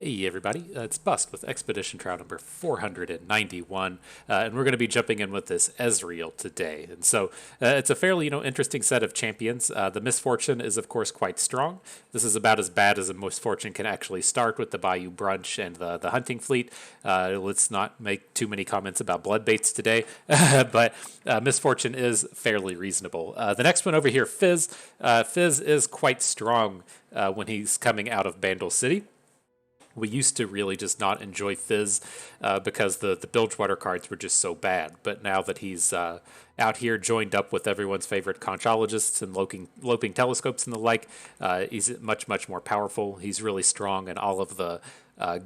Hey everybody, it's Bust with Expedition Trial number 491, and we're going to be jumping in with this Ezreal today. And so it's a fairly, interesting set of champions. The Misfortune is, of course, quite strong. This is about as bad as a Misfortune can actually start with the Bayou Brunch and the Hunting Fleet. Let's not make too many comments about Bloodbaits today, but Misfortune is fairly reasonable. The next one over here, Fizz. Fizz is quite strong when he's coming out of Bandle City. We used to really just not enjoy Fizz because the Bilgewater cards were just so bad. But now that he's out here joined up with everyone's favorite conchologists and loping telescopes and the like, he's much more powerful. He's really strong, and all of the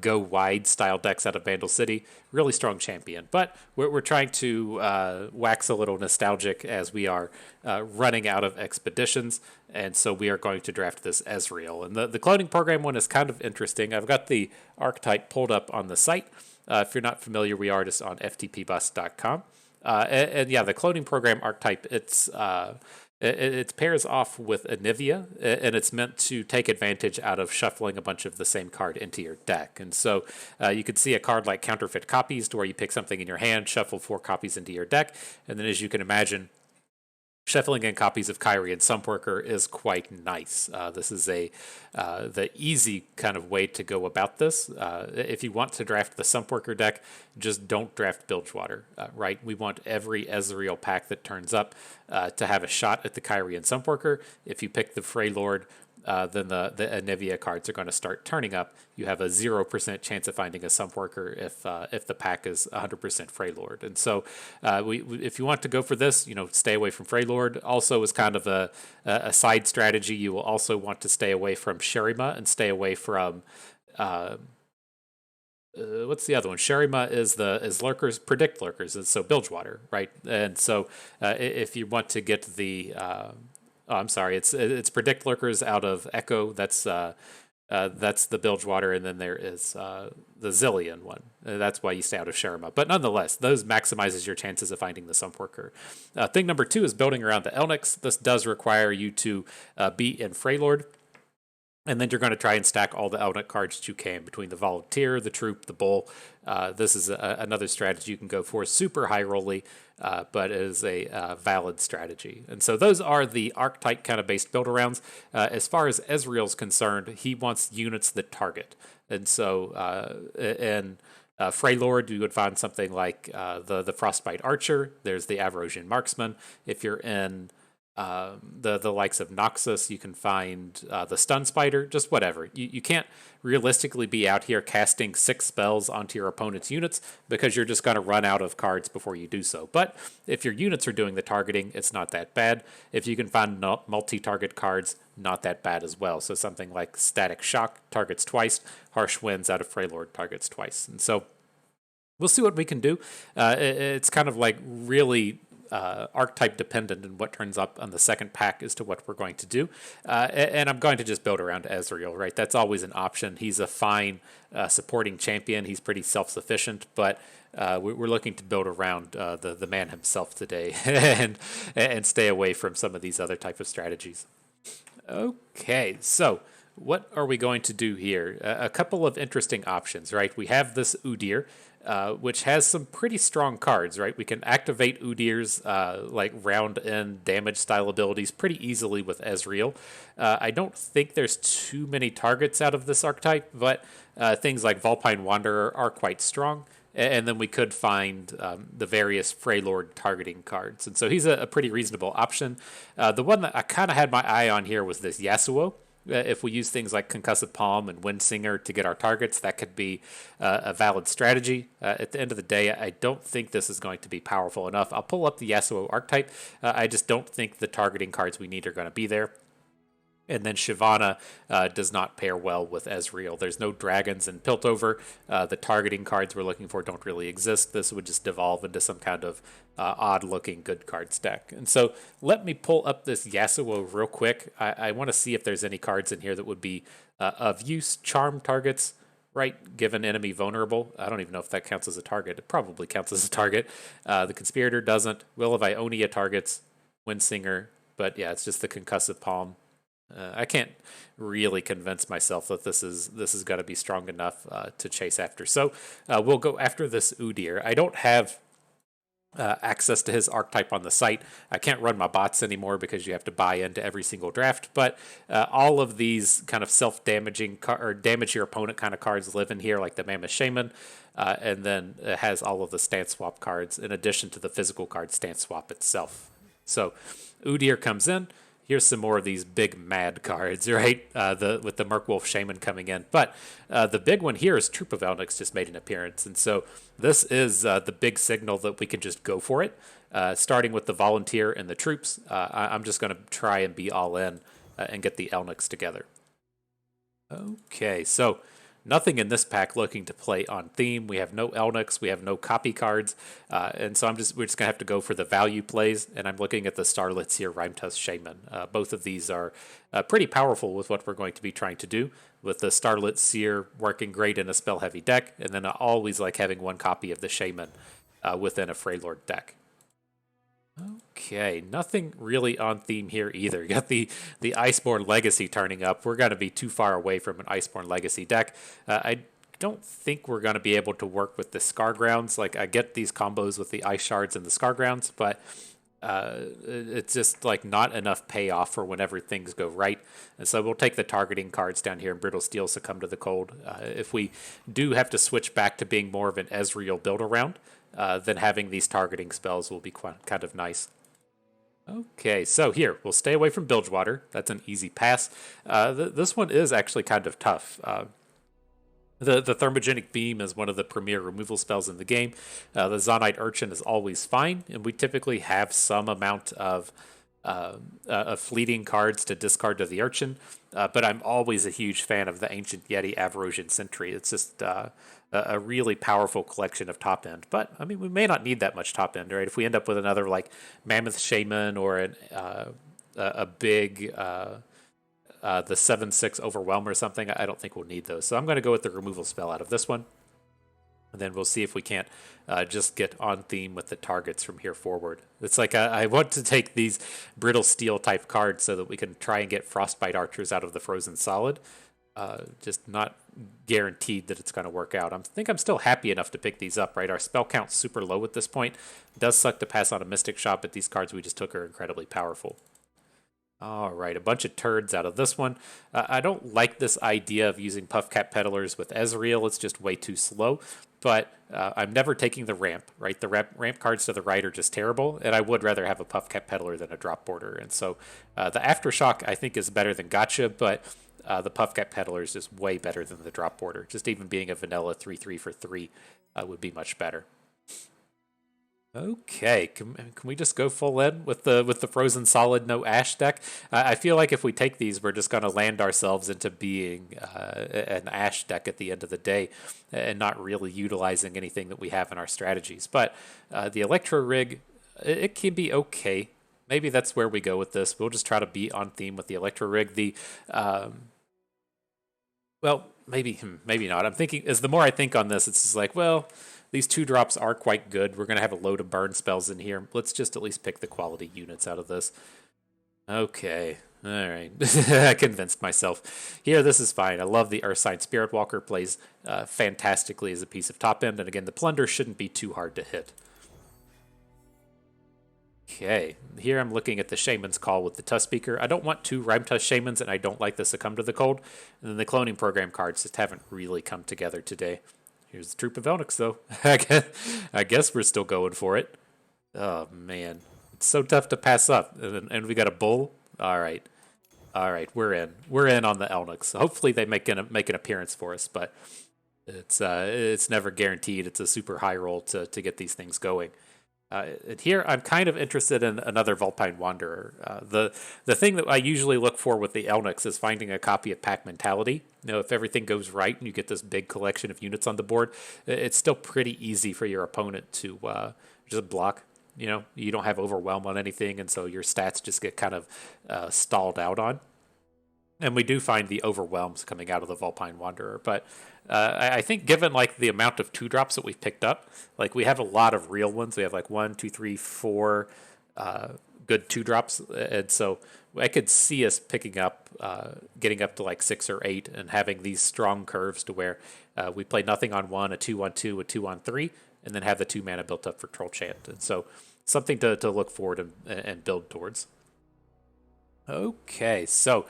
go wide style decks out of Vandal City. Really strong champion. But we're trying to wax a little nostalgic as we are running out of expeditions. And so we are going to draft this Ezreal. And the cloning program one is kind of interesting. I've got the archetype pulled up on the site. If you're not familiar, we are just on ftpbus.com. And yeah, the cloning program archetype, it pairs off with Anivia, and it's meant to take advantage out of shuffling a bunch of the same card into your deck. And so you could see a card like Counterfeit Copies, to where you pick something in your hand, shuffle 4 copies into your deck, and then as you can imagine, shuffling in copies of Kyrie and Sumpworker is quite nice. This is the easy kind of way to go about this. If you want to draft the Sumpworker deck, just don't draft Bilgewater, right? We want every Ezreal pack that turns up to have a shot at the Kyrie and Sumpworker. If you pick the Freylord, then the Anivia cards are going to start turning up. You have a 0% chance of finding a Sump Worker if the pack is 100% Freylord. And so if you want to go for this, stay away from Freylord. Also, as kind of a side strategy, you will also want to stay away from Sherima and stay away from what's the other one? Sherima is lurkers, predict lurkers, and so Bilgewater, right? And so if you want to get the oh, I'm sorry. It's predict lurkers out of Echo. That's the Bilgewater, and then there is the Zillion one. That's why you stay out of Sherima. But nonetheless, those maximizes your chances of finding the Sump Worker. Thing number 2 is building around the Elnuks. This does require you to be in Freylord. And then you're going to try and stack all the Elnuk cards that you can between the Volunteer, the Troop, the Bull. This is another strategy you can go for. Super high rolly, but it is a valid strategy. And so those are the archetype kind of based build arounds. As far as Ezreal's concerned, he wants units that target. And so in Freylord, you would find something like the Frostbite Archer. There's the Avarosian Marksman. If you're in the likes of Noxus, you can find the Stun Spider, just whatever. You can't realistically be out here casting 6 spells onto your opponent's units because you're just going to run out of cards before you do so. But if your units are doing the targeting, it's not that bad. If you can find multi-target cards, not that bad as well. So something like Static Shock targets twice, Harsh Winds out of Freylord targets twice. And so we'll see what we can do. It's kind of like really archetype dependent, and what turns up on the second pack as to what we're going to do. And I'm going to just build around Ezreal, right? That's always an option. He's a fine supporting champion. He's pretty self-sufficient, but we're looking to build around the man himself today and stay away from some of these other type of strategies. Okay, so what are we going to do here? A couple of interesting options, right? We have this Udyr, which has some pretty strong cards, right? We can activate Udyr's like round end damage style abilities pretty easily with Ezreal. I don't think there's too many targets out of this archetype, but things like Vulpine Wanderer are quite strong. And then we could find the various Freylord targeting cards. And so he's a pretty reasonable option. The one that I kind of had my eye on here was this Yasuo. If we use things like Concussive Palm and Windsinger to get our targets, that could be a valid strategy. At the end of the day, I don't think this is going to be powerful enough. I'll pull up the Yasuo archetype. I just don't think the targeting cards we need are going to be there. And then Shyvana does not pair well with Ezreal. There's no dragons in Piltover. The targeting cards we're looking for don't really exist. This would just devolve into some kind of odd-looking good cards deck. And so let me pull up this Yasuo real quick. I want to see if there's any cards in here that would be of use. Charm targets, right? Given enemy vulnerable. I don't even know if that counts as a target. It probably counts as a target. The Conspirator doesn't. Will of Ionia targets. Windsinger. But yeah, it's just the Concussive Palm. I can't really convince myself that this is going to be strong enough to chase after. So we'll go after this Udyr. I don't have access to his archetype on the site. I can't run my bots anymore because you have to buy into every single draft. But all of these kind of self-damaging or damage your opponent kind of cards live in here, like the Mammoth Shaman, and then it has all of the stance swap cards in addition to the physical card stance swap itself. So Udyr comes in. Here's some more of these big mad cards, right? With the Merkwolf Shaman coming in. But the big one here is Troop of Elnuks just made an appearance. And so this is the big signal that we can just go for it. Starting with the Volunteer and the troops, I'm just going to try and be all in and get the Elnuks together. Okay, so nothing in this pack looking to play on theme. We have no Elnuks, we have no copy cards, and so we're just gonna have to go for the value plays. And I'm looking at the Starlit Seer Rhymetusk Shaman. Both of these are pretty powerful with what we're going to be trying to do. With the Starlit Seer working great in a spell heavy deck, and then I always like having one copy of the Shaman within a Freylord deck. Okay, nothing really on theme here either. You got the Iceborne Legacy turning up. We're going to be too far away from an Iceborne Legacy deck. I don't think we're going to be able to work with the Scargrounds. Like, I get these combos with the Ice Shards and the Scargrounds, but it's just like not enough payoff for whenever things go right. And so we'll take the targeting cards down here in Brittle Steel, Succumb to the Cold. If we do have to switch back to being more of an Ezreal build around, then having these targeting spells will be kind of nice. Okay, so here, we'll stay away from Bilgewater. That's an easy pass. This one is actually kind of tough. The Thermogenic Beam is one of the premier removal spells in the game. The Zonite Urchin is always fine, and we typically have some amount of fleeting cards to discard to the Urchin, but I'm always a huge fan of the Ancient Yeti Avarosian Sentry. It's just a really powerful collection of top end. But, I mean, we may not need that much top end, right? If we end up with another, like, Mammoth Shaman or a big... the 7/6 Overwhelm or something, I don't think we'll need those. So I'm going to go with the removal spell out of this one. And then we'll see if we can't just get on theme with the targets from here forward. It's like I want to take these Brittle Steel type cards so that we can try and get Frostbite Archers out of the Frozen Solid. Just not guaranteed that it's going to work out. I think I'm still happy enough to pick these up, right? Our spell count's super low at this point. It does suck to pass on a Mystic Shot, but these cards we just took are incredibly powerful. All right, a bunch of turds out of this one. I don't like this idea of using Puffcat Peddlers with Ezreal. It's just way too slow. But I'm never taking the ramp, right? The ramp cards to the right are just terrible, and I would rather have a Puffcat Peddler than a Drop Border. And so the Aftershock, I think, is better than Gotcha, but the Puffcat Peddler is just way better than the Drop Border. Just even being a vanilla 3/3 for 3 would be much better. Okay, can we just go full in with the Frozen Solid no Ashe deck? I feel like if we take these, we're just going to land ourselves into being an Ashe deck at the end of the day, and not really utilizing anything that we have in our strategies. But the Electro Rig, it can be okay. Maybe that's where we go with this. We'll just try to be on theme with the Electro Rig. Well, maybe not. I'm thinking, as the more I think on this, it's just like, well, these 2-drops are quite good. We're going to have a load of burn spells in here. Let's just at least pick the quality units out of this. Okay. All right. I convinced myself. Here, this is fine. I love the Earthsign Spirit Walker. Plays fantastically as a piece of top end. And again, the Plunder shouldn't be too hard to hit. Okay. Here I'm looking at the Shaman's Call with the Tusk-Speaker. I don't want 2 Rhymetusk Shamans, and I don't like the Succumb to the Cold. And then the Cloning Program cards just haven't really come together today. Here's the Troop of Elnuks, though. I guess we're still going for it. Oh, man. It's so tough to pass up. And we got a Bull? All right. We're in. We're in on the Elnuks. Hopefully they make an appearance for us, but it's never guaranteed. It's a super high roll to get these things going. And here, I'm kind of interested in another Vulpine Wanderer. The thing that I usually look for with the Elnuks is finding a copy of Pack Mentality. You know, if everything goes right and you get this big collection of units on the board, it's still pretty easy for your opponent to just block. You know, you don't have overwhelm on anything, and so your stats just get kind of stalled out on. And we do find the overwhelms coming out of the Vulpine Wanderer, but I think given like the amount of 2-drops that we've picked up, like we have a lot of real ones. We have like 1, 2, 3, 4 good 2-drops, and so I could see us picking up, getting up to like 6 or 8, and having these strong curves to where we play nothing on 1, a 2 on 2, a 2 on 3, and then have the 2 mana built up for Troll Chant. And so something to look forward and build towards. Okay, so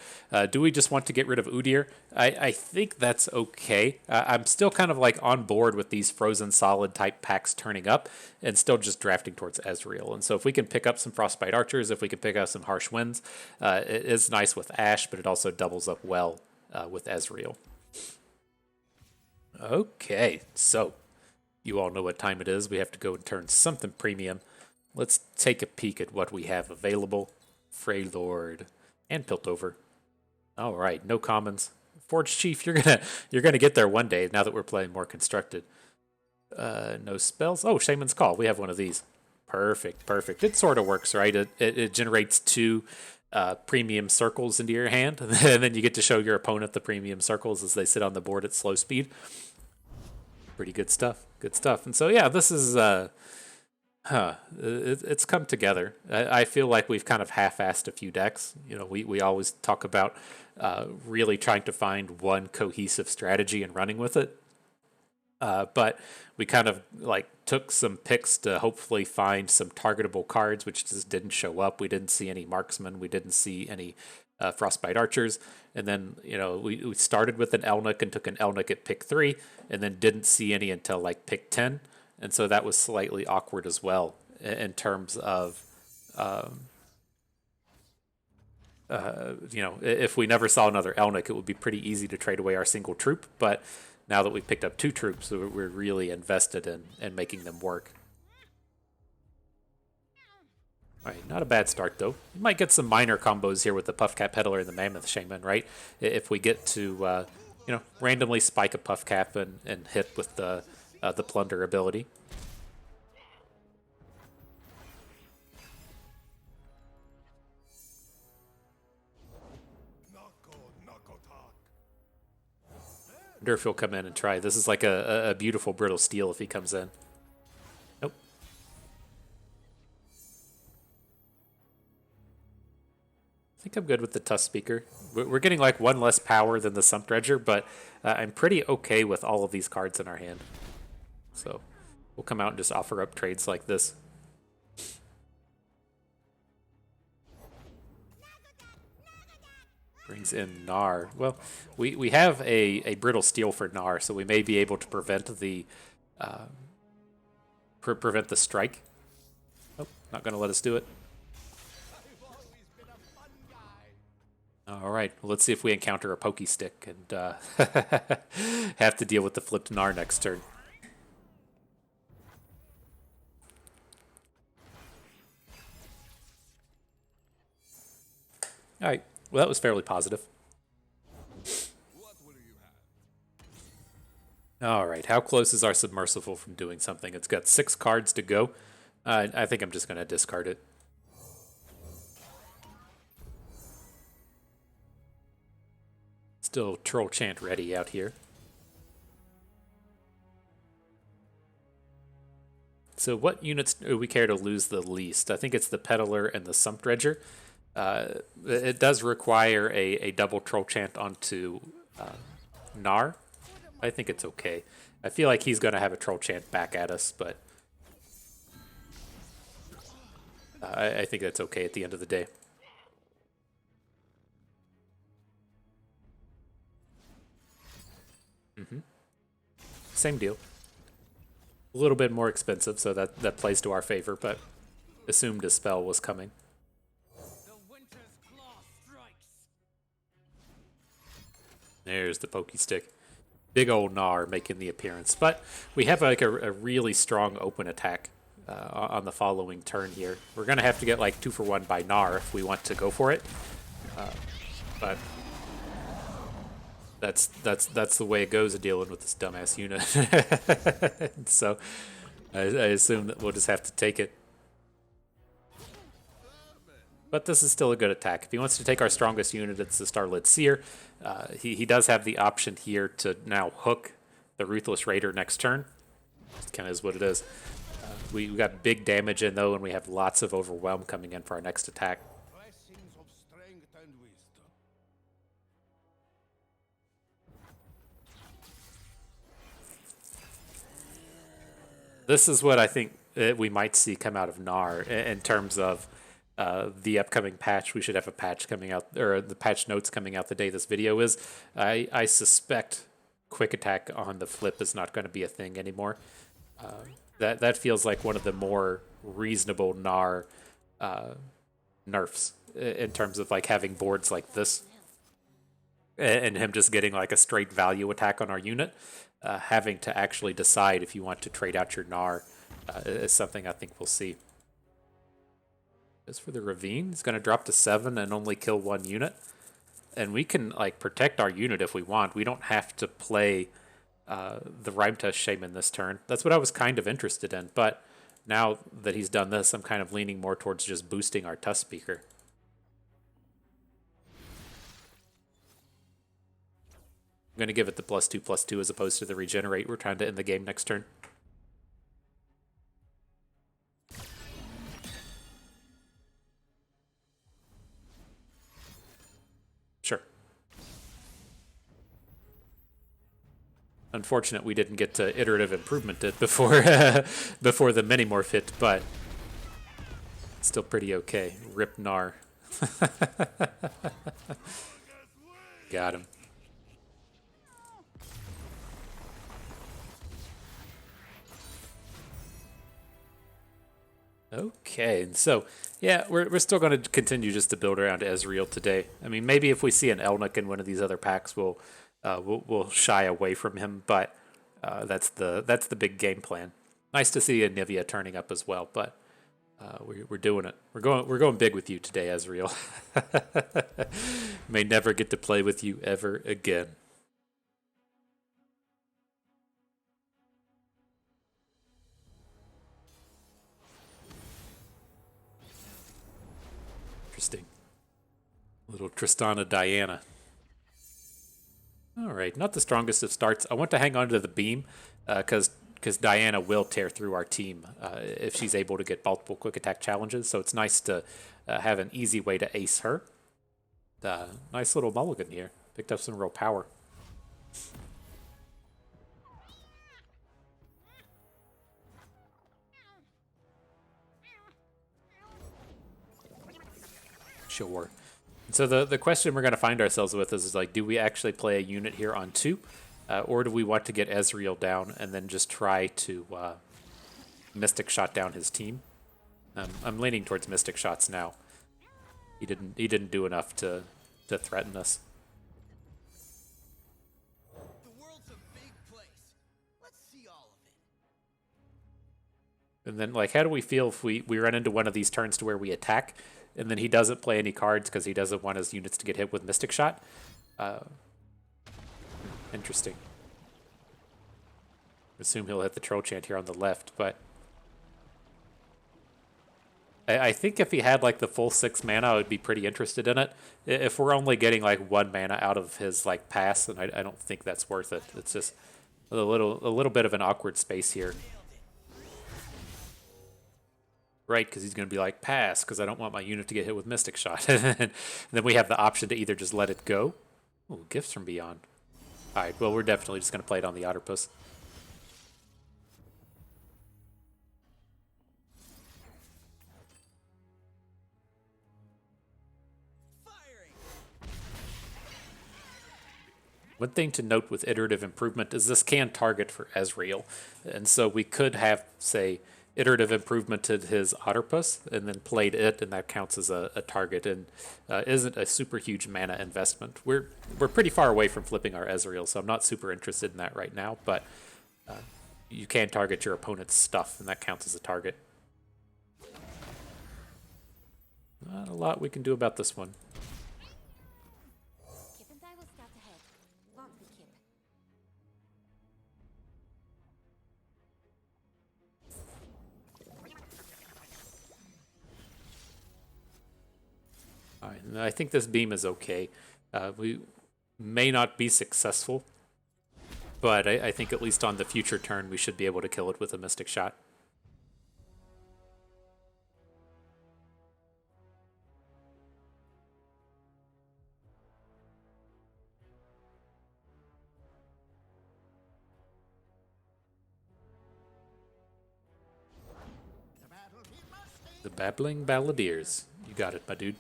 do we just want to get rid of Udyr? I think that's okay. I'm still kind of like on board with these frozen solid type packs turning up and still just drafting towards Ezreal. And so if we can pick up some Frostbite Archers, if we can pick up some Harsh Winds, it is nice with Ashe, but it also doubles up well with Ezreal. Okay, so you all know what time it is. We have to go and turn something premium. Let's take a peek at what we have available. Freylord and Piltover. All right, no commons. Forge Chief, you're gonna get there one day. Now that we're playing more constructed. No spells. Oh, Shaman's Call. We have one of these. Perfect, perfect. It sort of works, right? It generates 2 premium circles into your hand, and then you get to show your opponent the premium circles as they sit on the board at slow speed. Pretty good stuff. Good stuff. And so yeah, this is. It's come together. I feel like we've kind of half-assed a few decks. You know, we always talk about really trying to find one cohesive strategy and running with it. But we kind of like took some picks to hopefully find some targetable cards, which just didn't show up. We didn't see any marksmen. We didn't see any Frostbite Archers. And then, you know, we started with an Elnuk and took an Elnuk at pick 3, and then didn't see any until like pick 10. And so that was slightly awkward as well in terms of, you know, if we never saw another Elnuks, it would be pretty easy to trade away our single troop. But now that we've picked up 2 troops, we're really invested in making them work. All right, not a bad start, though. You might get some minor combos here with the Puffcap Peddler and the Mammoth Shaman, right? If we get to, you know, randomly spike a Puffcap and hit with the Plunder ability. I wonder if he'll come in and try. This is like a beautiful Brittle Steel if he comes in. Nope. I think I'm good with the Tusk Speaker. We're getting like 1 less power than the Sump Dredger, but I'm pretty okay with all of these cards in our hand. So we'll come out and just offer up trades like this. Brings in Gnar. Well, we have a Brittle Steel for Gnar, so we may be able to prevent the strike. Oh, not going to let us do it. All right, well, let's see if we encounter a Pokey Stick and have to deal with the flipped Gnar next turn. All right, well, that was fairly positive. All right, how close is our Submersible from doing something? It's got 6 cards to go. I think I'm just going to discard it. Still Troll Chant ready out here. So what units do we care to lose the least? I think it's the Peddler and the Sump Dredger. It does require a double Troll Chant onto Gnar. I think it's okay. I feel like he's going to have a Troll Chant back at us, but I think that's okay at the end of the day. Same deal. A little bit more expensive, so that plays to our favor, but assumed a spell was coming. There's the Pokey Stick. Big old Gnar making the appearance. But we have like a really strong open attack on the following turn here. We're going to have to get like 2 for 1 by Gnar if we want to go for it. But that's the way it goes dealing with this dumbass unit. So I assume that we'll just have to take it. But this is still a good attack. If he wants to take our strongest unit, it's the Starlit Seer. He does have the option here to now hook the Ruthless Raider next turn. It kind of is what it is. We got big damage in though, and we have lots of overwhelm coming in for our next attack. Blessings of strength and wisdom. This is what I think we might see come out of Gnar in terms of the upcoming patch. We should have a patch coming out, or the patch notes coming out the day this video is. I suspect quick attack on the flip is not going to be a thing anymore. That feels like one of the more reasonable Gnar nerfs in terms of like having boards like this and him just getting like a straight value attack on our unit. Having to actually decide if you want to trade out your Gnar is something I think we'll see. As for the Ravine, it's going to drop to 7 and only kill 1 unit. And we can like protect our unit if we want. We don't have to play the Rhyme Test Shaman this turn. That's what I was kind of interested in. But now that he's done this, I'm kind of leaning more towards just boosting our Tusk Speaker. I'm going to give it the +2/+2 as opposed to the regenerate. We're trying to end the game next turn. Sure. Unfortunate we didn't get to iterative improvement it before before the mini morph hit, but still pretty okay. Rip Gnar. Got him. Okay, and so, yeah, we're still going to continue just to build around Ezreal today. I mean, maybe if we see an Elnuk in one of these other packs, we'll shy away from him, but that's the big game plan. Nice to see Anivia turning up as well, but we're doing it. We're going big with you today, Ezreal. May never get to play with you ever again. Interesting. Little Tristana Diana. All right, not the strongest of starts. I want to hang on to the beam because Diana will tear through our team if she's able to get multiple quick attack challenges. So it's nice to have an easy way to ace her. Nice little mulligan here. Picked up some real power. Sure. So the question we're going to find ourselves with is like, do we actually play a unit here on 2? Or do we want to get Ezreal down and then just try to Mystic Shot down his team? I'm leaning towards Mystic Shots now. He didn't do enough to threaten us. The world's a big place. Let's see all of it. And then, like, how do we feel if we run into one of these turns to where we attack, and then he doesn't play any cards because he doesn't want his units to get hit with Mystic Shot? Interesting. Assume he'll hit the Troll Chant here on the left, but I think if he had like the full 6 mana, I would be pretty interested in it. If we're only getting like 1 mana out of his like pass, then I don't think that's worth it. It's just a little bit of an awkward space here. Right, because he's going to be like, pass, because I don't want my unit to get hit with Mystic Shot. And then we have the option to either just let it go. Ooh, Gifts from Beyond. Alright, well, we're definitely just going to play it on the Otterpuss. One thing to note with iterative improvement is this can target for Ezreal. And so we could have, say, iterative improvement to his Otterpuss and then played it, and that counts as a target and isn't a super huge mana investment. We're pretty far away from flipping our Ezreal, so I'm not super interested in that right now, but you can target your opponent's stuff, and that counts as a target. Not a lot we can do about this one. I think this beam is okay. We may not be successful, but I think at least on the future turn we should be able to kill it with a Mystic Shot. The Babbling Balladeers. You got it, my dude.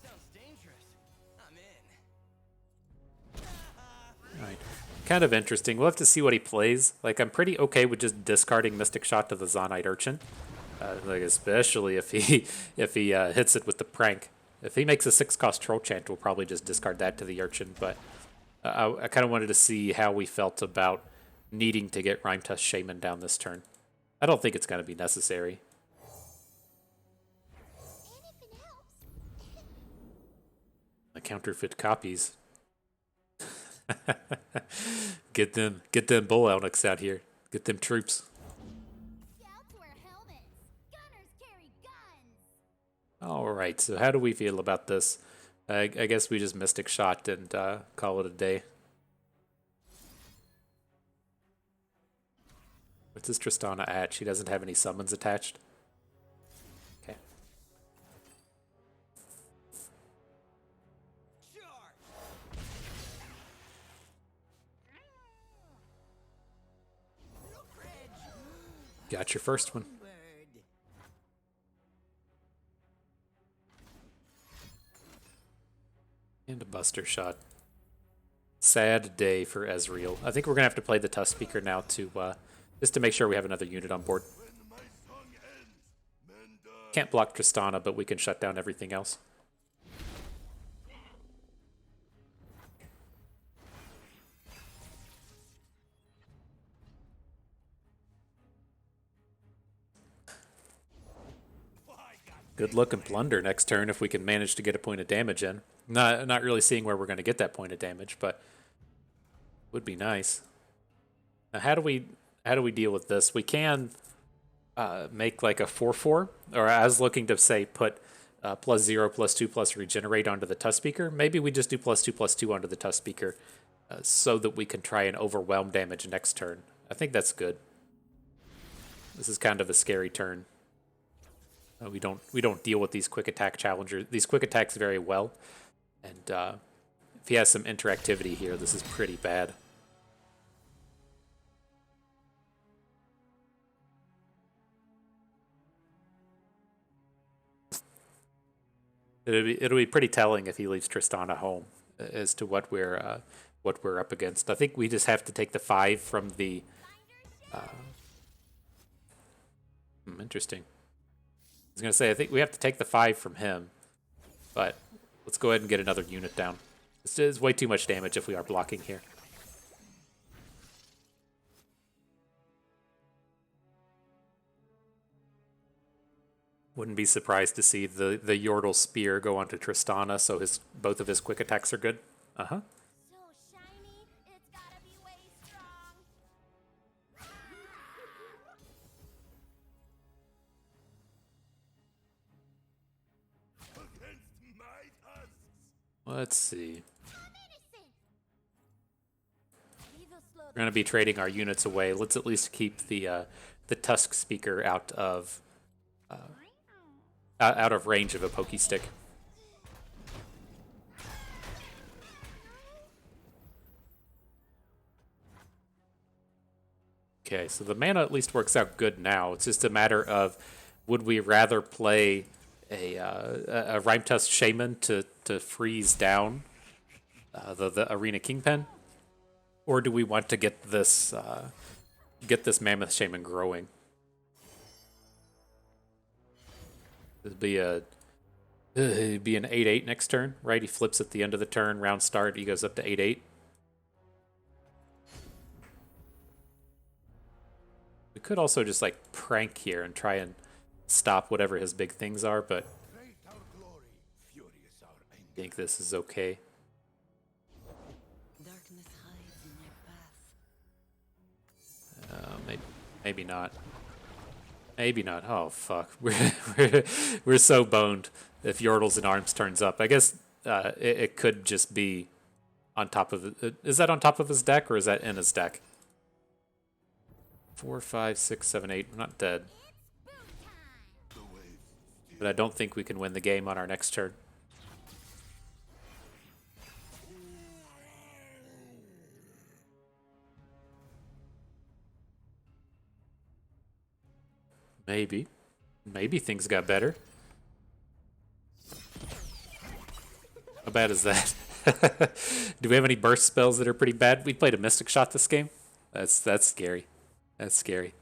Sounds dangerous. I'm in. Alright. Kind of interesting. We'll have to see what he plays. Like, I'm pretty okay with just discarding Mystic Shot to the Zonite Urchin. Like, especially if he hits it with the prank. If he makes a 6-cost Troll Chant, we'll probably just discard that to the Urchin. But I kind of wanted to see how we felt about needing to get Rhyme Test Shaman down this turn. I don't think it's going to be necessary. The counterfeit copies. Get them bull Elnuks out here. Get them troops. Scouts wear helmets. Gunners carry guns. All right, so how do we feel about this? I guess we just Mystic Shot and call it a day. What's this Tristana at? She doesn't have any summons attached. Okay. Sure. Got your first one. Bird. And a Buster Shot. Sad day for Ezreal. I think we're going to have to play the Tusk Speaker now to just to make sure we have another unit on board. Can't block Tristana, but we can shut down everything else. Good luck and plunder next turn if we can manage to get a point of damage in. Not really seeing where we're going to get that point of damage, but would be nice. Now, how do we deal with this? We can make like a 4/4, or I was looking to say put +0, +2, plus regenerate onto the Tusk Speaker. Maybe we just do +2, +2 onto the Tusk Speaker so that we can try and overwhelm damage next turn. I think that's good. This is kind of a scary turn. We don't deal with these quick attack challengers, these quick attacks very well, and if he has some interactivity here, this is pretty bad. It'll be pretty telling if he leaves Tristana home as to what we're up against. I think we just have to take the 5 from the. Interesting. I was gonna say I think we have to take the 5 from him, but let's go ahead and get another unit down. This is way too much damage if we are blocking here. Wouldn't be surprised to see the Yordle Spear go onto Tristana, so both of his quick attacks are good. So shiny, it's gotta be way strong. Against my tusks. Let's see. I'm innocent. Evil slow We're gonna be trading our units away. Let's at least keep the Tusk Speaker out of range of a Pokey Stick. Okay, so the mana at least works out good now. It's just a matter of would we rather play a Rhyme Tusk Shaman to freeze down the Arena Kingpin, or do we want to get this Mammoth Shaman growing? It'd be an 8/8 next turn, right? He flips at the end of the turn, round start, he goes up to 8/8. We could also just like prank here and try and stop whatever his big things are, but Great our glory, furious our anger. I think this is okay. Darkness hides in my path. Maybe not. Maybe not. Oh fuck, we're so boned if Yordles in Arms turns up. I guess it could just be on top of it. Is that on top of his deck or is that in his deck? 4, 5, 6, 7, 8. I'm not dead, but I don't think we can win the game on our next turn. Maybe. Maybe things got better. How bad is that? Do we have any burst spells that are pretty bad? We played a Mystic Shot this game. That's scary. That's scary.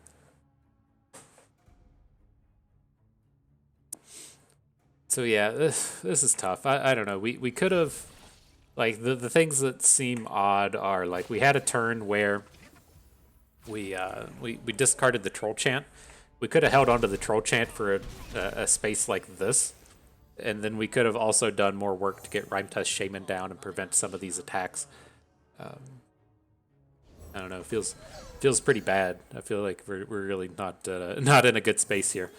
So yeah, this is tough. I don't know. We could have, like, the things that seem odd are, like, we had a turn where we discarded the Troll Chant. We could have held onto the Troll Chant for a space like this, and then we could have also done more work to get Rhyme Test Shaman down and prevent some of these attacks. I don't know. It feels pretty bad. I feel like we're really not not in a good space here.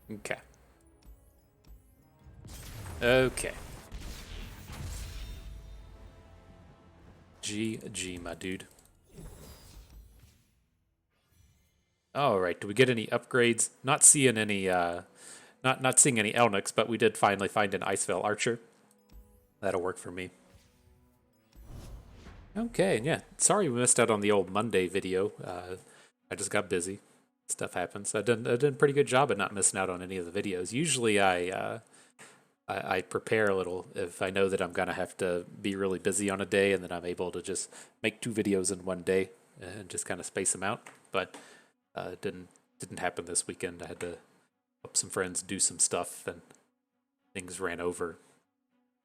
Okay. Okay. GG, my dude. All right. Do we get any upgrades? Not seeing any. Not seeing any Elnuks, but we did finally find an Icevale Archer. That'll work for me. Okay. Yeah. Sorry we missed out on the old Monday video. I just got busy. Stuff happens. I did a pretty good job at not missing out on any of the videos. Usually I prepare a little if I know that I'm gonna have to be really busy on a day, and then I'm able to just make 2 videos in one day and just kind of space them out. But it didn't happen this weekend. I had to help some friends do some stuff, and things ran over.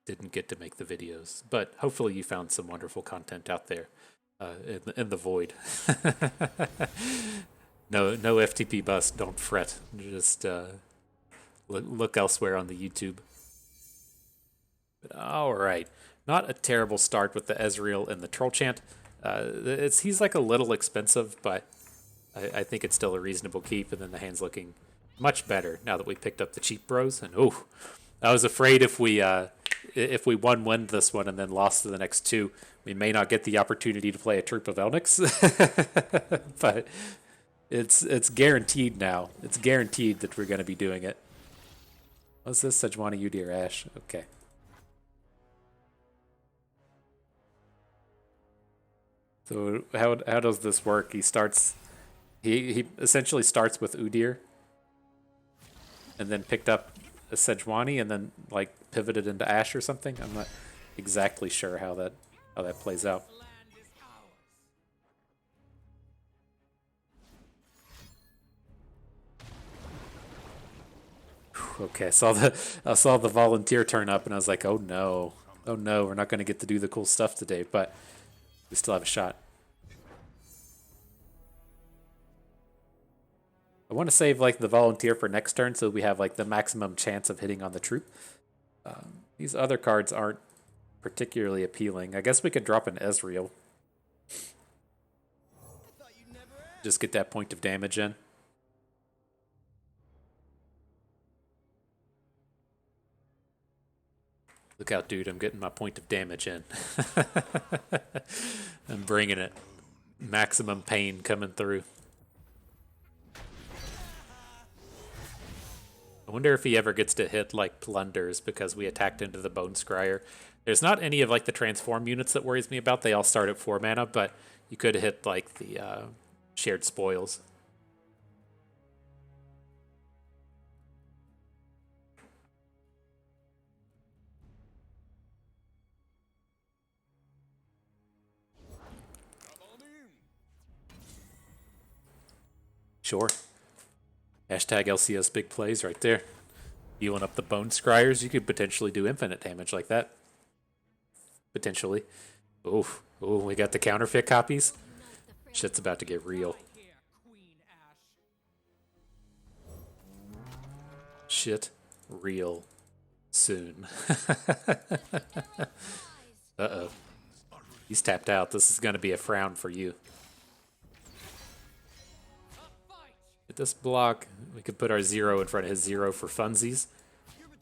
Didn't get to make the videos, but hopefully you found some wonderful content out there in the void. No FTP bust. Don't fret. Just look elsewhere on the YouTube. But all right, not a terrible start with the Ezreal and the Troll Chant. He's like a little expensive, but I think it's still a reasonable keep. And then the hand's looking much better now that we picked up the cheap bros. And oh, I was afraid if we win this one and then lost to the next 2, we may not get the opportunity to play a troop of Elnuks. But it's guaranteed now. It's guaranteed that we're going to be doing it. What's this? Sejuani Udyr Ashe. Okay. So how does this work? He starts. He essentially starts with Udyr, and then picked up a Sejuani, and then like pivoted into Ashe or something. I'm not exactly sure how that plays out. Okay, I saw the volunteer turn up, and I was like, oh no, we're not going to get to do the cool stuff today, but we still have a shot. I want to save like the volunteer for next turn, so we have like the maximum chance of hitting on the troop. These other cards aren't particularly appealing. I guess we could drop an Ezreal. Just get that point of damage in. Look out, dude. I'm getting my point of damage in. I'm bringing it. Maximum pain coming through. I wonder if he ever gets to hit, like, Plunders because we attacked into the Bone Scryer. There's not any of, like, the transform units that worries me about. They all start at 4 mana, but you could hit, like, the shared spoils. Sure. Hashtag LCS big plays right there. Healing up the Bone Scryers, you could potentially do infinite damage like that. Potentially. Oh, we got the counterfeit copies. Shit's about to get real. Shit real soon. Uh-oh. He's tapped out. This is going to be a frown for you. With this block, we could put our 0 in front of his 0 for funsies.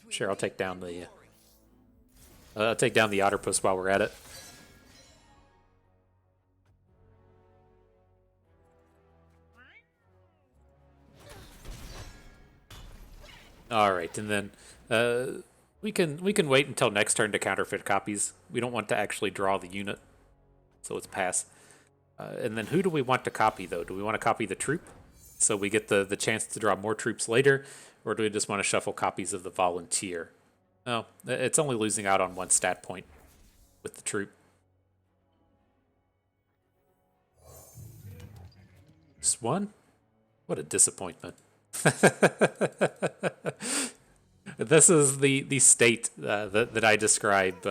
Sure, I'll take down the Otterpuss while we're at it. All right, and then We can wait until next turn to counterfeit copies. We don't want to actually draw the unit, so let's pass. And then who do we want to copy though? Do we want to copy the troop, so we get the chance to draw more troops later, or do we just want to shuffle copies of the volunteer? No, it's only losing out on one stat point with the troop. Just one? What a disappointment. This is the state that I describe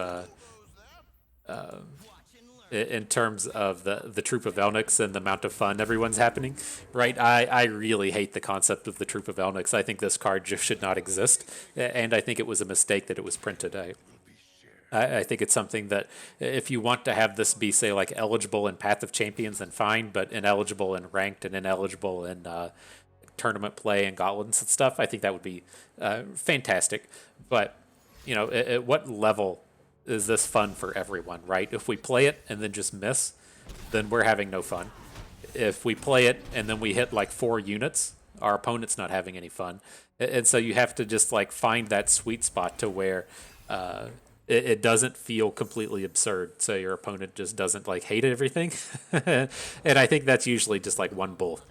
in terms of the troop of Elnuks and the amount of fun everyone's happening, right? I really hate the concept of the troop of Elnuks. I think this card just should not exist, and I think it was a mistake that it was printed. I think it's something that if you want to have this be, say, like eligible in Path of Champions, then fine, but ineligible in Ranked and ineligible in tournament play and Gauntlets and stuff, I think that would be fantastic. But, you know, at what level is this fun for everyone, right? If we play it and then just miss, then we're having no fun. If we play it and then we hit like 4 units, our opponent's not having any fun. And so you have to just like find that sweet spot to where it doesn't feel completely absurd, so your opponent just doesn't like hate everything. And I think that's usually just like one bull,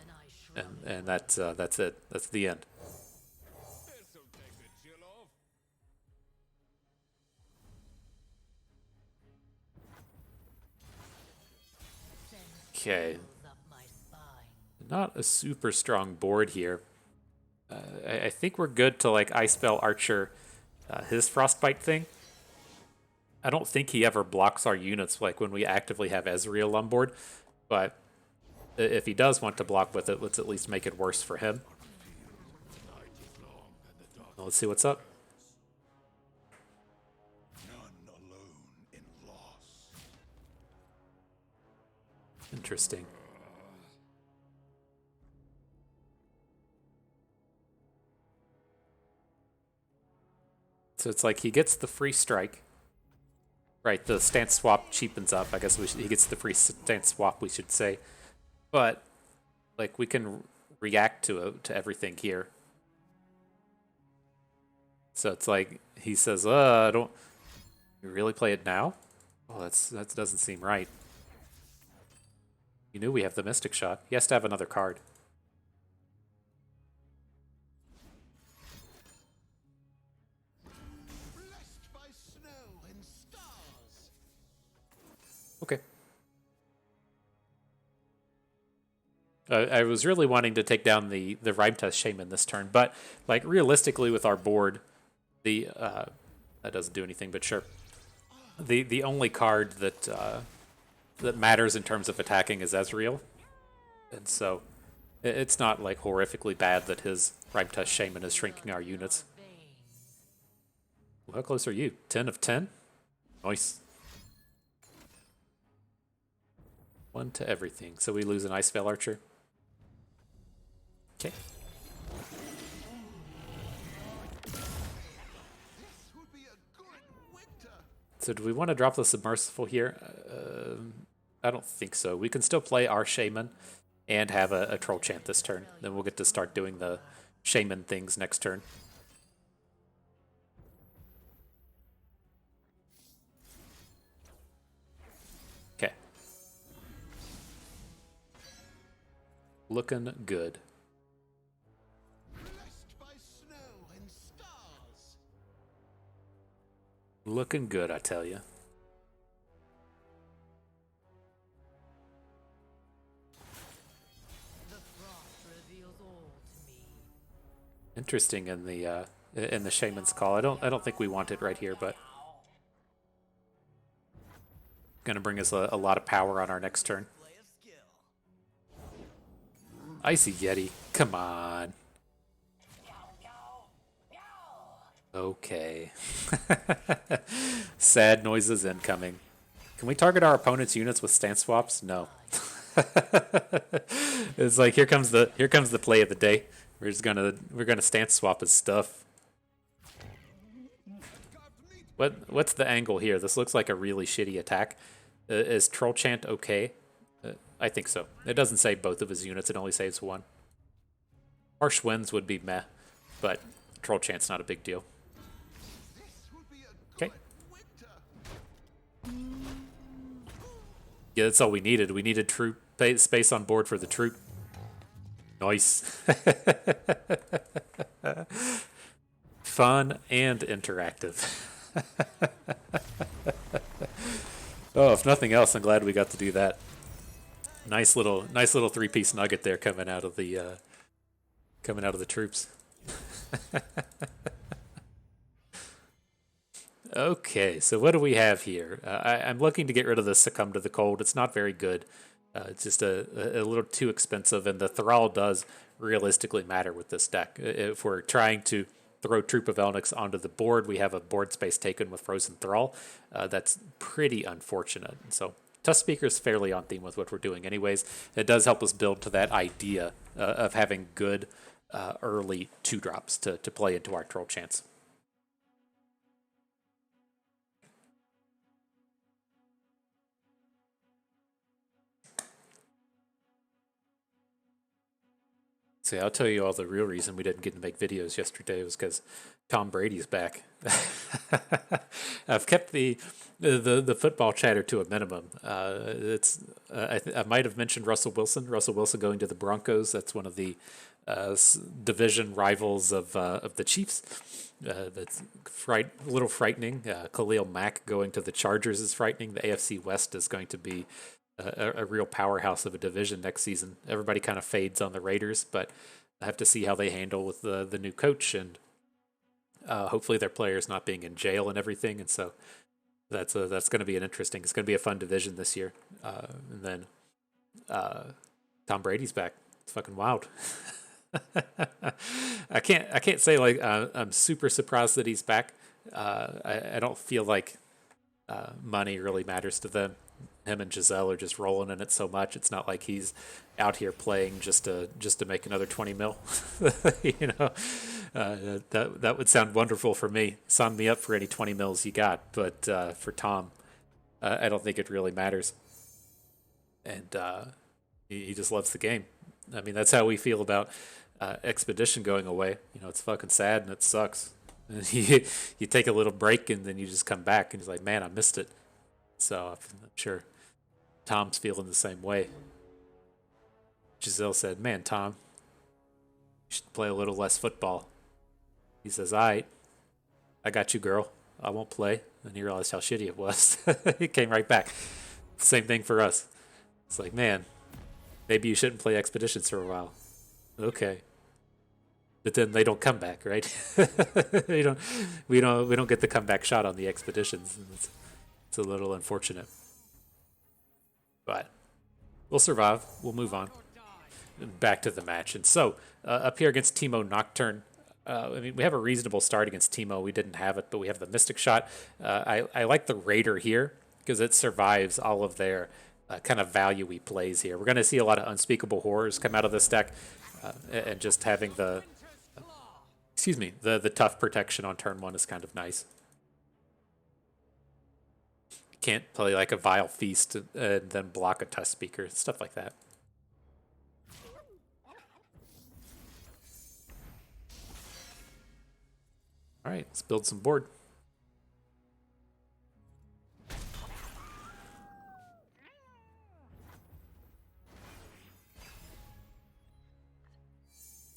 and that's it. That's the end. Okay, not a super strong board here. I think we're good to like Ice Spell Archer his Frostbite thing. I don't think he ever blocks our units like when we actively have Ezreal on board, but if he does want to block with it, let's at least make it worse for him. Let's see what's up. Interesting. So it's like he gets the free strike. Right, the stance swap cheapens up. I guess he gets the free stance swap, we should say. But, like, we can react to everything here. So it's like, he says, I don't... You really play it now? Oh, that doesn't seem right. You knew we have the Mystic Shot. He has to have another card. Okay. I was really wanting to take down the Rhyme Test Shaman this turn, but like realistically with our board, that doesn't do anything. But sure, the only card that that matters in terms of attacking is Ezreal, and so it's not like horrifically bad that his Rhyme Test Shaman is shrinking our units. How close are you? 10 of 10? Nice. 1 to everything. So we lose an Ice Veil Archer. Okay. So do we want to drop the Submersible here? I don't think so. We can still play our Shaman and have a Troll Chant this turn. Then we'll get to start doing the Shaman things next turn. Okay. Looking good. Looking good, I tell you. Interesting in the Shaman's Call. I don't think we want it right here, but gonna bring us a lot of power on our next turn. Icy Yeti, come on. Okay. Sad noises incoming. Can we target our opponent's units with stance swaps? No. It's like here comes the play of the day. We're gonna stance swap his stuff. What's the angle here? This looks like a really shitty attack. Is Troll Chant okay? I think so. It doesn't save both of his units. It only saves one. Harsh Winds would be meh, but Troll Chant's not a big deal. Yeah, that's all we needed. We needed troop space on board for the troop. Nice. Fun and interactive. Oh, if nothing else, I'm glad we got to do that. Nice little 3-piece nugget there coming out of the troops. Okay, so what do we have here? I'm looking to get rid of the Succumb to the Cold. It's not very good. It's just a little too expensive, and the Thrall does realistically matter with this deck. If we're trying to throw Troop of Elnuks onto the board, we have a board space taken with Frozen Thrall. That's pretty unfortunate. So Tusk Speaker is fairly on theme with what we're doing anyways. It does help us build to that idea of having good early 2-drops to play into our Troll Chance. See, I'll tell you all the real reason we didn't get to make videos yesterday was because Tom Brady's back. I've kept the football chatter to a minimum. I might have mentioned Russell Wilson. Russell Wilson going to the Broncos. That's one of the division rivals of the Chiefs. That's a little frightening. Khalil Mack going to the Chargers is frightening. The AFC West is going to be a real powerhouse of a division next season. Everybody kind of fades on the Raiders, but I have to see how they handle with the new coach and hopefully their players not being in jail and everything. And so that's going to be it's going to be a fun division this year. And then Tom Brady's back. It's fucking wild. I can't say like I'm super surprised that he's back. I don't feel like money really matters to them. Him and Giselle are just rolling in it so much. It's not like he's out here playing just to make another 20 mil. That would sound wonderful for me. Sign me up for any 20 mils you got. But for Tom, I don't think it really matters. And he just loves the game. I mean, that's how we feel about Expedition going away. It's fucking sad and it sucks. And you take a little break and then you just come back and he's like, man, I missed it. So I'm sure Tom's feeling the same way. Giselle said, man, Tom, you should play a little less football. He says, all right, I got you, girl. I won't play. And he realized how shitty it was. He came right back. Same thing for us. It's like, man, maybe you shouldn't play Expeditions for a while. Okay. But then they don't come back, right? we don't get the comeback shot on the Expeditions. It's a little unfortunate. But we'll survive. We'll move on. Back to the match. And so, up here against Teemo Nocturne, we have a reasonable start against Teemo. We didn't have it, but we have the Mystic Shot. I like the Raider here because it survives all of their kind of value-y plays here. We're going to see a lot of Unspeakable Horrors come out of this deck, and just having the tough protection on turn 1 is kind of nice. Can't play like a Vile Feast and then block a Tusk Speaker, stuff like that. All right, let's build some board.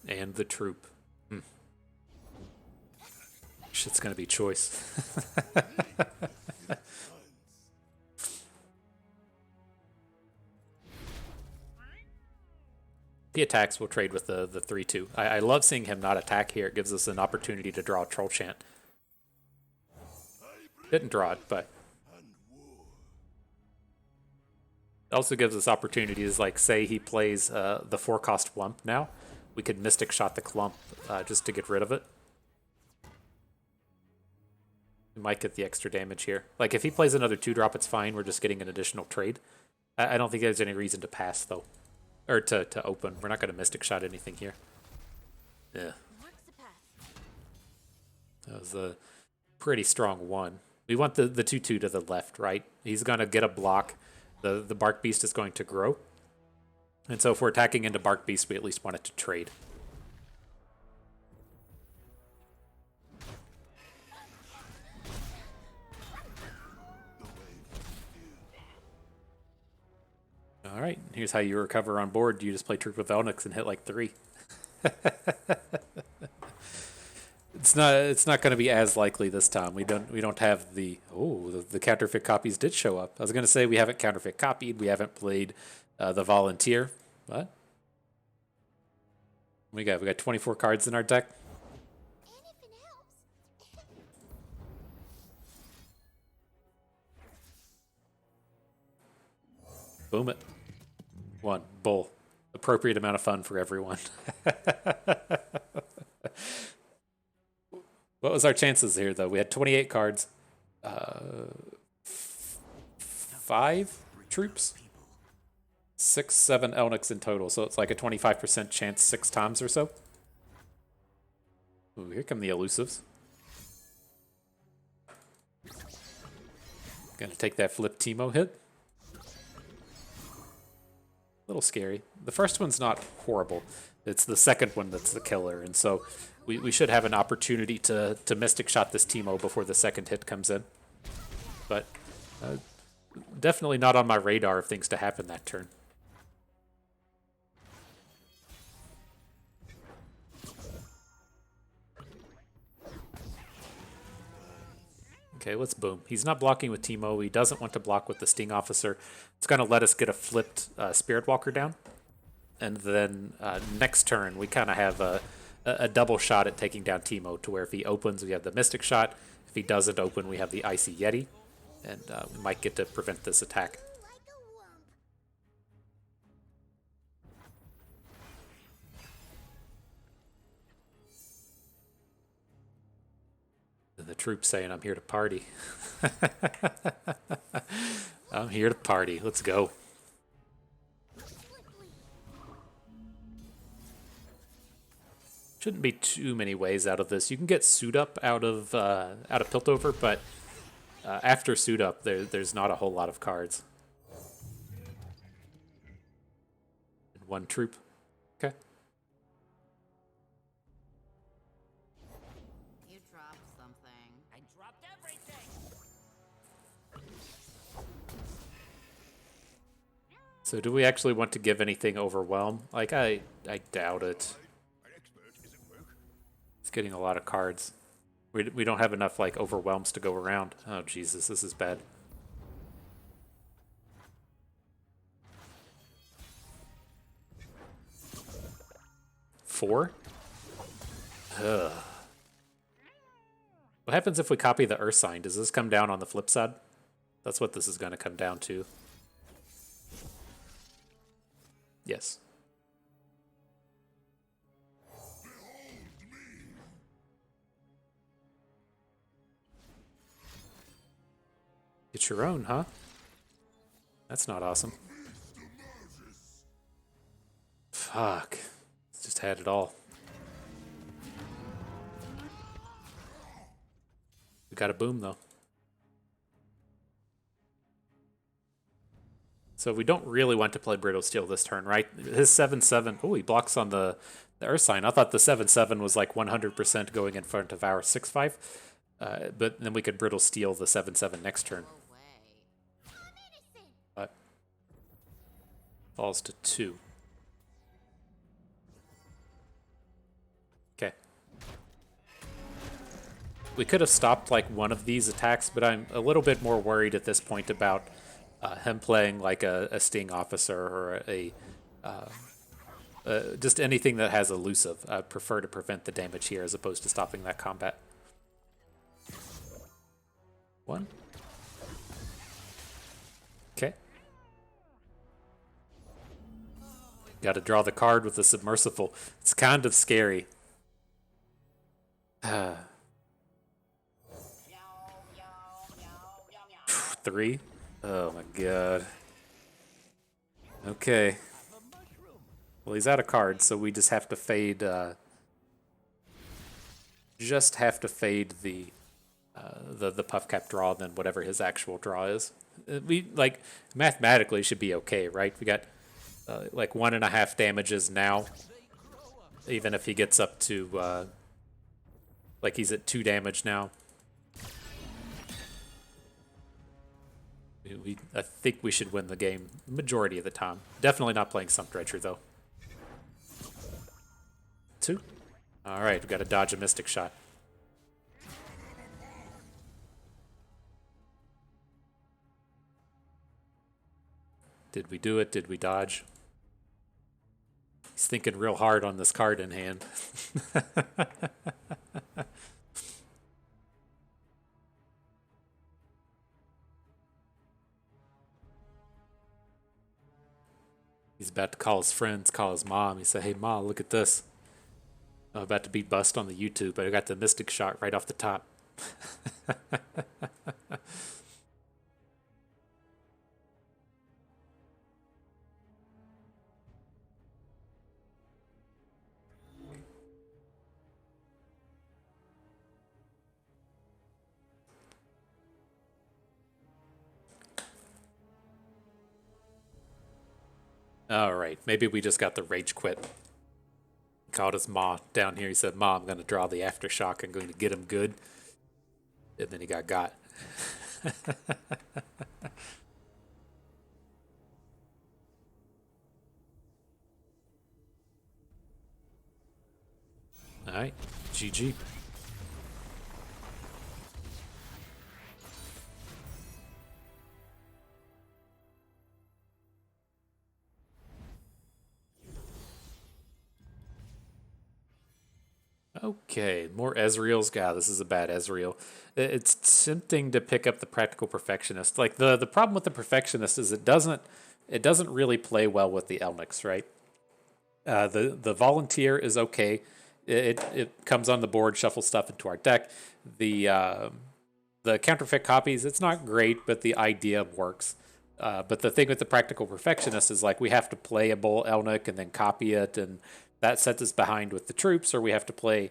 And the troop. Shit's gonna be choice. If he attacks, we'll trade with the 3-2. I love seeing him not attack here. It gives us an opportunity to draw a Troll Chant. Didn't draw it, but it also gives us opportunities, like say he plays the 4-cost Clump now. We could Mystic Shot the Clump just to get rid of it. We might get the extra damage here. Like if he plays another 2-drop, it's fine. We're just getting an additional trade. I don't think there's any reason to pass though. Or to open. We're not going to Mystic Shot anything here. Yeah. That was a pretty strong one. We want the 2-2 to the left, right? He's going to get a block. The Bark Beast is going to grow. And so if we're attacking into Bark Beast, we at least want it to trade. All right, here's how you recover on board. You just play Troop with Elnuks and hit like 3. It's not going to be as likely this time. We don't have the the counterfeit copies did show up. I was going to say we haven't counterfeit copied. We haven't played the volunteer. What? We got 24 cards in our deck. Anything helps. Boom it. 1 bull. Appropriate amount of fun for everyone. What was our chances here, though? We had 28 cards. 5 troops? 6, 7 Elnuks in total, so it's like a 25% chance 6 times or so. Ooh, here come the elusives. Gonna take that flip Teemo hit. A little scary. The first one's not horrible. It's the second one that's the killer, and so we should have an opportunity to Mystic Shot this Teemo before the second hit comes in. But definitely not on my radar of things to happen that turn. Okay, let's boom. He's not blocking with Teemo. He doesn't want to block with the Sting Officer. It's going to let us get a flipped Spirit Walker down. And then next turn, we kind of have a double shot at taking down Teemo, to where if he opens, we have the Mystic Shot. If he doesn't open, we have the Icy Yeti. And we might get to prevent this attack. Like a wump. And the troops saying, I'm here to party. I'm here to party. Let's go. Shouldn't be too many ways out of this. You can get Suit Up out of Piltover, but after Suit Up, there's not a whole lot of cards. And 1 troop. Okay. You dropped something. I dropped everything. So do we actually want to give anything Overwhelm? Like, I doubt it. It's getting a lot of cards. We don't have enough, like, Overwhelms to go around. Oh, Jesus, this is bad. Four? Ugh. What happens if we copy the Earth Sign? Does this come down on the flip side? That's what this is going to come down to. Yes. It's your own, huh? That's not awesome. Fuck. Just had it all. We got a boom, though. So we don't really want to play Brittle Steel this turn, right? His 7/7... Oh, he blocks on the Earth Sign. I thought the 7/7 was like 100% going in front of our 6/5. But then we could Brittle Steel the 7/7 next turn. But falls to 2. Okay. We could have stopped like one of these attacks, but I'm a little bit more worried at this point about him playing like a Sting Officer or just anything that has elusive. I prefer to prevent the damage here as opposed to stopping that combat. 1. Okay. Got to draw the card with the Submersible. It's kind of scary. 3. Oh my god. Okay. Well, he's out of cards, so we just have to fade. The puff cap draw, and then whatever his actual draw is. We like mathematically should be okay, right? We got like 1.5 damages now, even if he gets up to like he's at 2 damage now. I think we should win the game majority of the time. Definitely not playing Sump Dredger though. 2. All right, we got to dodge a Mystic Shot. Did we do it? Did we dodge? He's thinking real hard on this card in hand. He's about to call his friends, call his mom. He said, "Hey, Mom, look at this. I'm about to be bust on the YouTube, but I got the Mystic Shot right off the top." All right, maybe we just got the rage quit. He called his ma down here. He said, "Ma, I'm going to draw the Aftershock. I'm going to get him good." And then he got. All right, GG. Okay, more Ezreals. God, this is a bad Ezreal. It's tempting to pick up the Practical Perfectionist. Like the problem with the Perfectionist is it doesn't really play well with the Elnuks, right? The Volunteer is okay. It comes on the board, shuffles stuff into our deck. The counterfeit copies, it's not great, but the idea works. But the thing with the Practical Perfectionist is like we have to play a Bull Elnuk and then copy it, and that sets us behind with the troops, or we have to play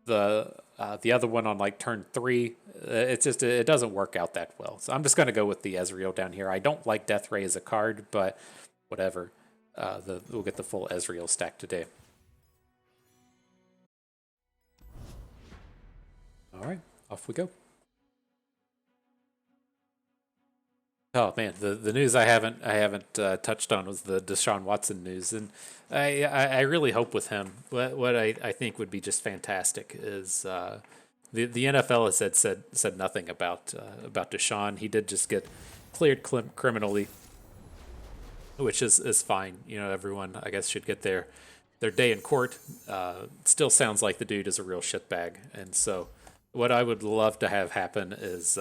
the other one on like turn 3. It doesn't work out that well. So I'm just gonna go with the Ezreal down here. I don't like Death Ray as a card, but whatever. We'll get the full Ezreal stack today. All right, off we go. Oh man, the news I haven't touched on was the Deshaun Watson news, and I really hope with him. What I think would be just fantastic is the NFL has said nothing about Deshaun. He did just get cleared criminally, which is fine. You know, everyone I guess should get their day in court. Still sounds like the dude is a real shitbag, and so what I would love to have happen is.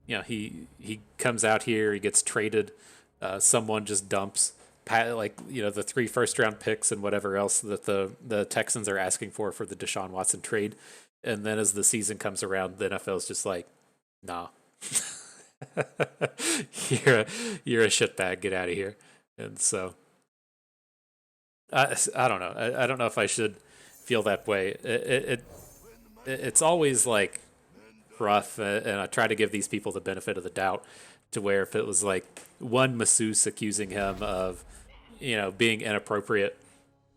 You know, he comes out here, he gets traded, someone just dumps like, you know, the 3 first-round picks and whatever else that the Texans are asking for the Deshaun Watson trade, and then as the season comes around, the NFL's just like, nah, you're a shitbag, get out of here. And so I don't know, I don't know if I should feel that way. It's always like rough, and I try to give these people the benefit of the doubt, to where if it was like one masseuse accusing him of, you know, being inappropriate,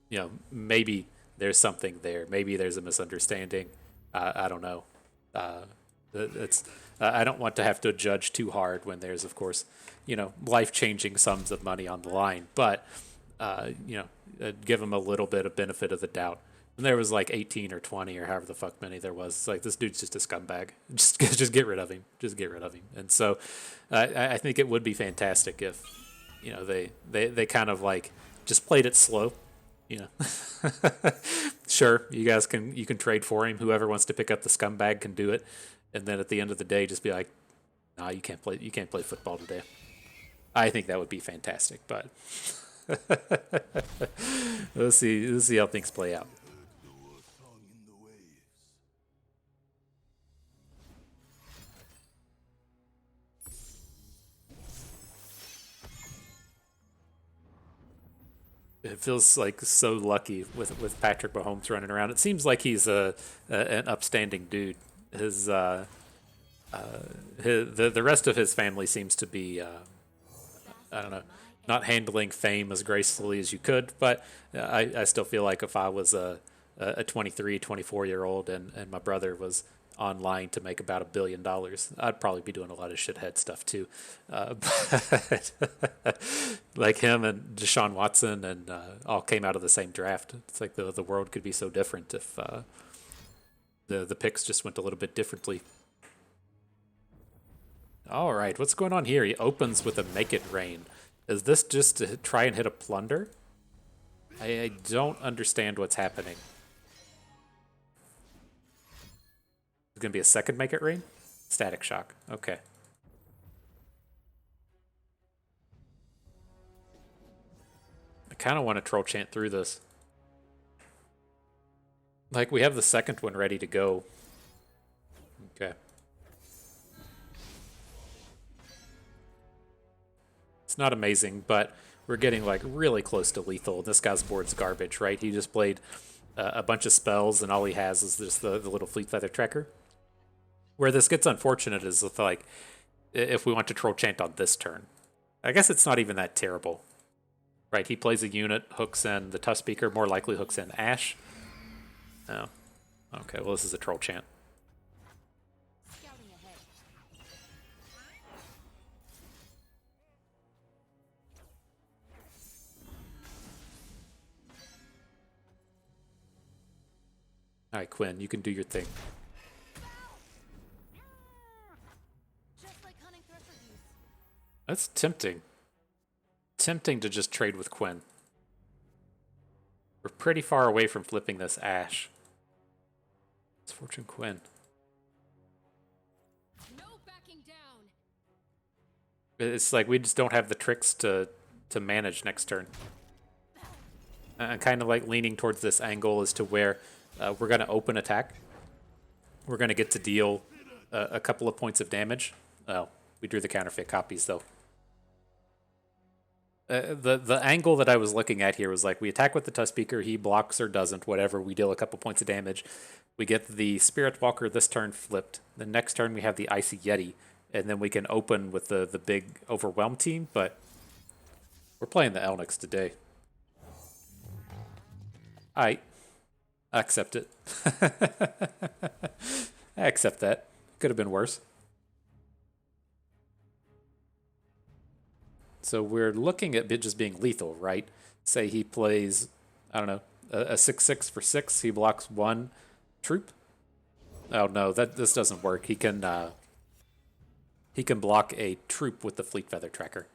you know, maybe there's something there, maybe there's a misunderstanding. I don't know. It's I don't want to have to judge too hard when there's, of course, you know, life-changing sums of money on the line, but you know, give him a little bit of benefit of the doubt. And there was like 18 or 20 or however the fuck many there was. It's like, this dude's just a scumbag. Just get rid of him. Just get rid of him. And so I think it would be fantastic if, you know, they kind of like just played it slow. You know, sure, you can trade for him. Whoever wants to pick up the scumbag can do it. And then at the end of the day, just be like, nah, you can't play football today. I think that would be fantastic, but let's see how things play out. It feels like so lucky with Patrick Mahomes running around. It seems like he's an upstanding dude. The rest of his family seems to be I don't know, not handling fame as gracefully as you could. But I still feel like if I was a 23, 24-year-old and my brother was online to make about $1 billion. I'd probably be doing a lot of shithead stuff too. But like him and Deshaun Watson and all came out of the same draft. It's like the world could be so different if the picks just went a little bit differently. All right, what's going on here? He opens with a Make It Rain. Is this just to try and hit a plunder? I don't understand what's happening. It's going to be a second Make It Rain? Static Shock. Okay. I kind of want to Troll Chant through this. Like, we have the second one ready to go. Okay. It's not amazing, but we're getting, like, really close to lethal. This guy's board's garbage, right? He just played a bunch of spells, and all he has is just the little Fleet Feather Tracker. Where this gets unfortunate is with, like, if we want to Troll Chant on this turn. I guess it's not even that terrible. Right, he plays a unit, hooks in the Tusk Speaker, more likely hooks in Ashe. Oh. Okay, well this is a Troll Chant. Scouting ahead. Alright, Quinn, you can do your thing. Just like hunting thresher goose. That's tempting. Tempting to just trade with Quinn. We're pretty far away from flipping this Ashe. It's Fortune Quinn. No backing down. It's like we just don't have the tricks to manage next turn. I'm kind of like leaning towards this angle as to where we're going to open attack. We're going to get to deal a couple of points of damage. Oh, we drew the counterfeit copies though. The angle that I was looking at here was like we attack with the Tusk Speaker, he blocks or doesn't, whatever. We deal a couple points of damage. We get the Spirit Walker this turn flipped. The next turn we have the Icy Yeti, and then we can open with the big Overwhelm team, but we're playing the Elnuks today. I accept it. I accept that. Could have been worse. So we're looking at it just being lethal, right? Say he plays, I don't know, a 6/6 for 6. He blocks 1 troop. Oh no, this doesn't work. He can block a troop with the Fleet Feather Tracker.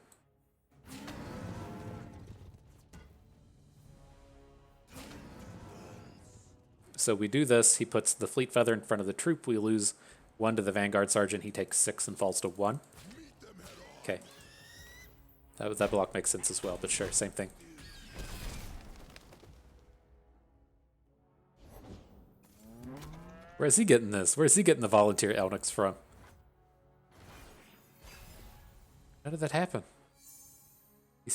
So we do this. He puts the Fleet Feather in front of the troop. We lose 1 to the Vanguard Sergeant. He takes 6 and falls to 1. Okay. That block makes sense as well, but sure, same thing. Where's he getting this? Where's he getting the volunteer Elnuks from? How did that happen? I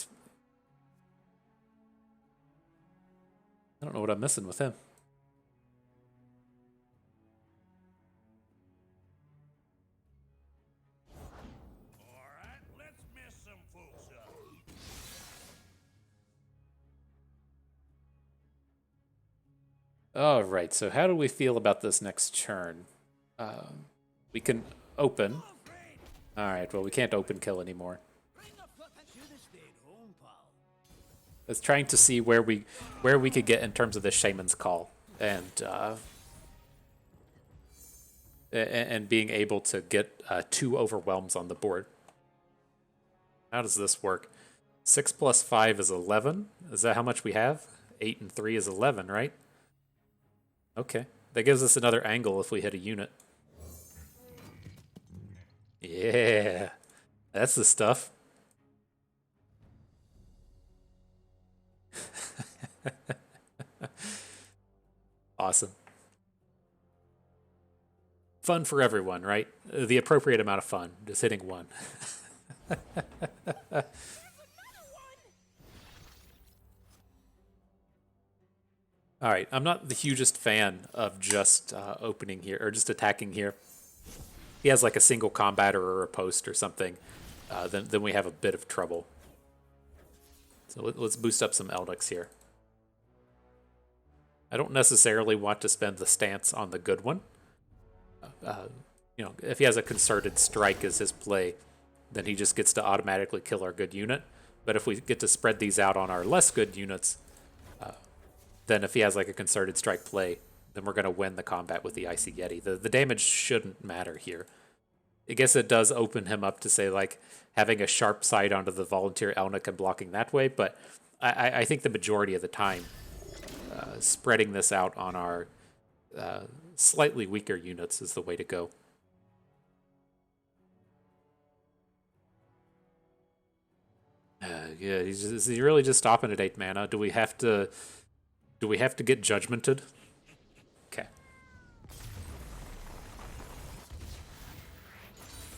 don't know what I'm missing with him. All right, so how do we feel about this next turn? We can open. All right, well, we can't open kill anymore. I was trying to see where we could get in terms of the Shaman's Call and being able to get 2 Overwhelms on the board. How does this work? 6 plus 5 is 11. Is that how much we have? 8 and 3 is 11, right? Okay, that gives us another angle if we hit a unit. Yeah, that's the stuff. Awesome. Fun for everyone, right? The appropriate amount of fun, just hitting 1. All right, I'm not the hugest fan of just opening here, or just attacking here. He has like a single combatter or a post or something, then we have a bit of trouble. So let's boost up some Elnuks here. I don't necessarily want to spend the stance on the good one. if he has a concerted strike as his play, then he just gets to automatically kill our good unit. But if we get to spread these out on our less good units, then if he has like a concerted strike play, then we're going to win the combat with the Icy Yeti. The damage shouldn't matter here. I guess it does open him up to say like having a sharp sight onto the volunteer Elnuk and blocking that way, but I think the majority of the time, spreading this out on our slightly weaker units is the way to go. Yeah, is he really just stopping at 8 mana? Do we have to get judgmented? Okay.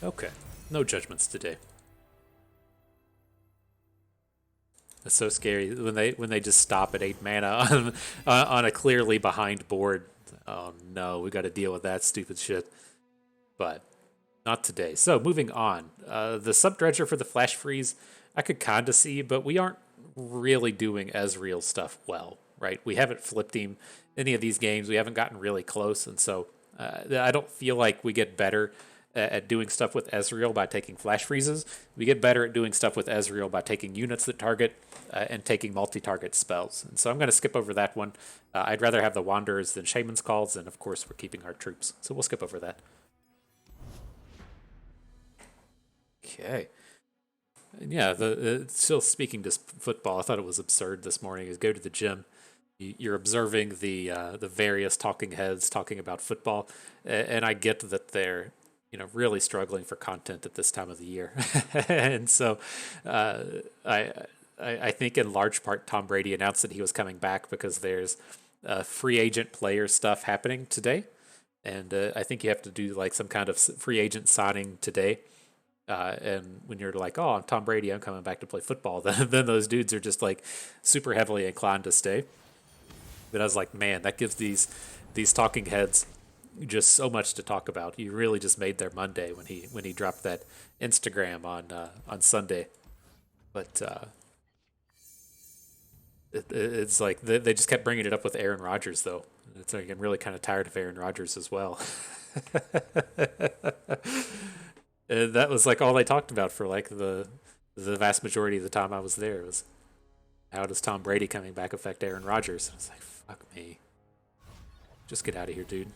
Okay. No judgments today. It's so scary when they just stop at 8 mana on a clearly behind board. Oh no, we got to deal with that stupid shit. But not today. So moving on, the Subdredger for the Flash Freeze, I could kind of see, but we aren't really doing Ezreal stuff well, right? We haven't flipped him any of these games. We haven't gotten really close, and so I don't feel like we get better at doing stuff with Ezreal by taking Flash Freezes. We get better at doing stuff with Ezreal by taking units that target and taking multi-target spells. And so I'm going to skip over that one. I'd rather have the Wanderers than Shaman's Calls, and of course we're keeping our troops. So we'll skip over that. Okay. And yeah, still speaking to football, I thought it was absurd this morning is go to the gym. You're observing the various talking heads talking about football, and I get that they're really struggling for content at this time of the year, and so I think in large part Tom Brady announced that he was coming back because there's free agent player stuff happening today, and I think you have to do like some kind of free agent signing today. And when you're like, oh, I'm Tom Brady, I'm coming back to play football, then those dudes are just like super heavily inclined to stay. But I was like, man, that gives these talking heads just so much to talk about. You really just made their Monday when he dropped that Instagram on Sunday. But it's like they just kept bringing it up with Aaron Rodgers, though. It's like I'm really kind of tired of Aaron Rodgers as well. And that was like all they talked about for like the vast majority of the time I was there was how does Tom Brady coming back affect Aaron Rodgers? I was like, fuck me. Just get out of here, dude.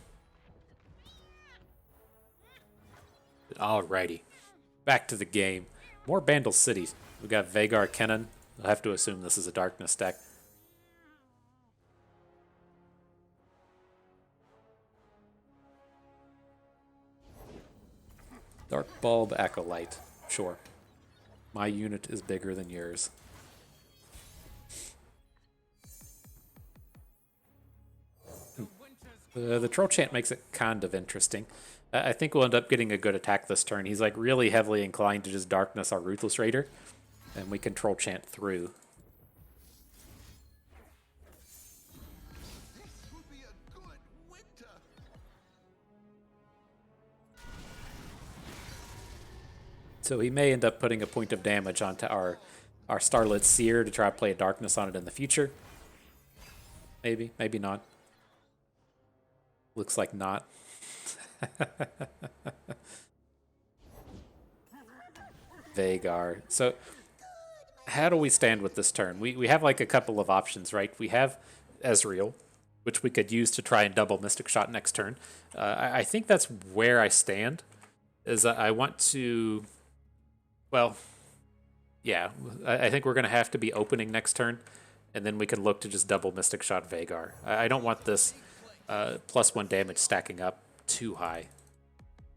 Alrighty. Back to the game. More Bandle Cities. We got Vhagar Kennen. I'll have to assume this is a darkness deck. Dark Bulb Acolyte. Sure. My unit is bigger than yours. The Troll Chant makes it kind of interesting. I think we'll end up getting a good attack this turn. He's like really heavily inclined to just darkness our Ruthless Raider, and we can Troll Chant through. So he may end up putting a point of damage onto our Starlit Seer to try to play a darkness on it in the future. Maybe, maybe not. Looks like not. Vhagar. So how do we stand with this turn? We have like a couple of options, right? We have Ezreal, which we could use to try and double Mystic Shot next turn. I think that's where I stand. Is I want to... Well, yeah, I think we're going to have to be opening next turn, and then we can look to just double Mystic Shot Vhagar. I don't want this +1 damage stacking up too high.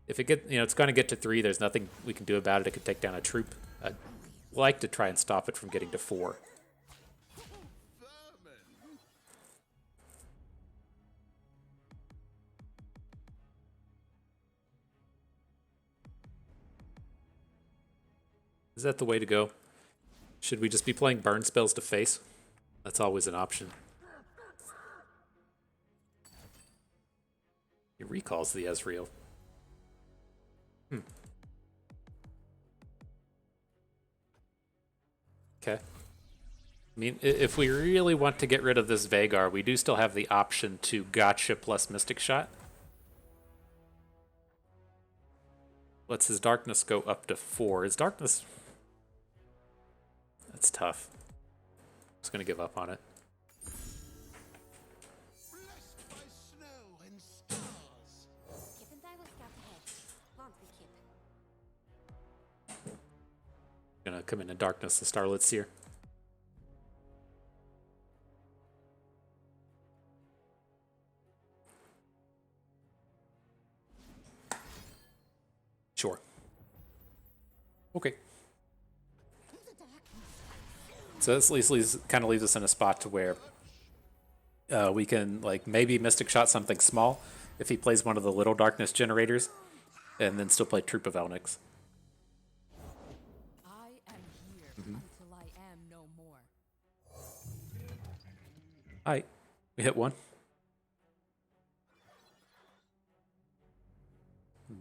If it it's going to get to 3, there's nothing we can do about it. It could take down a troop. I'd like to try and stop it from getting to 4. Is that the way to go? Should we just be playing burn spells to face? That's always an option. He recalls the Ezreal. Okay. I mean, if we really want to get rid of this Vhagar, we do still have the option to gotcha plus Mystic Shot. lets his darkness go up to 4. His darkness... That's tough. I'm just going to give up on it. Blessed by snow and stars. Kip and I will scout ahead. Won't we, Kip? Gonna come into darkness the Starlit Seer. Sure. Okay. So this at least kind of leaves us in a spot to where we can like maybe Mystic Shot something small if he plays one of the little darkness generators, and then still play Troop of Elnuks. I am here until I am no more. Alright, we hit one.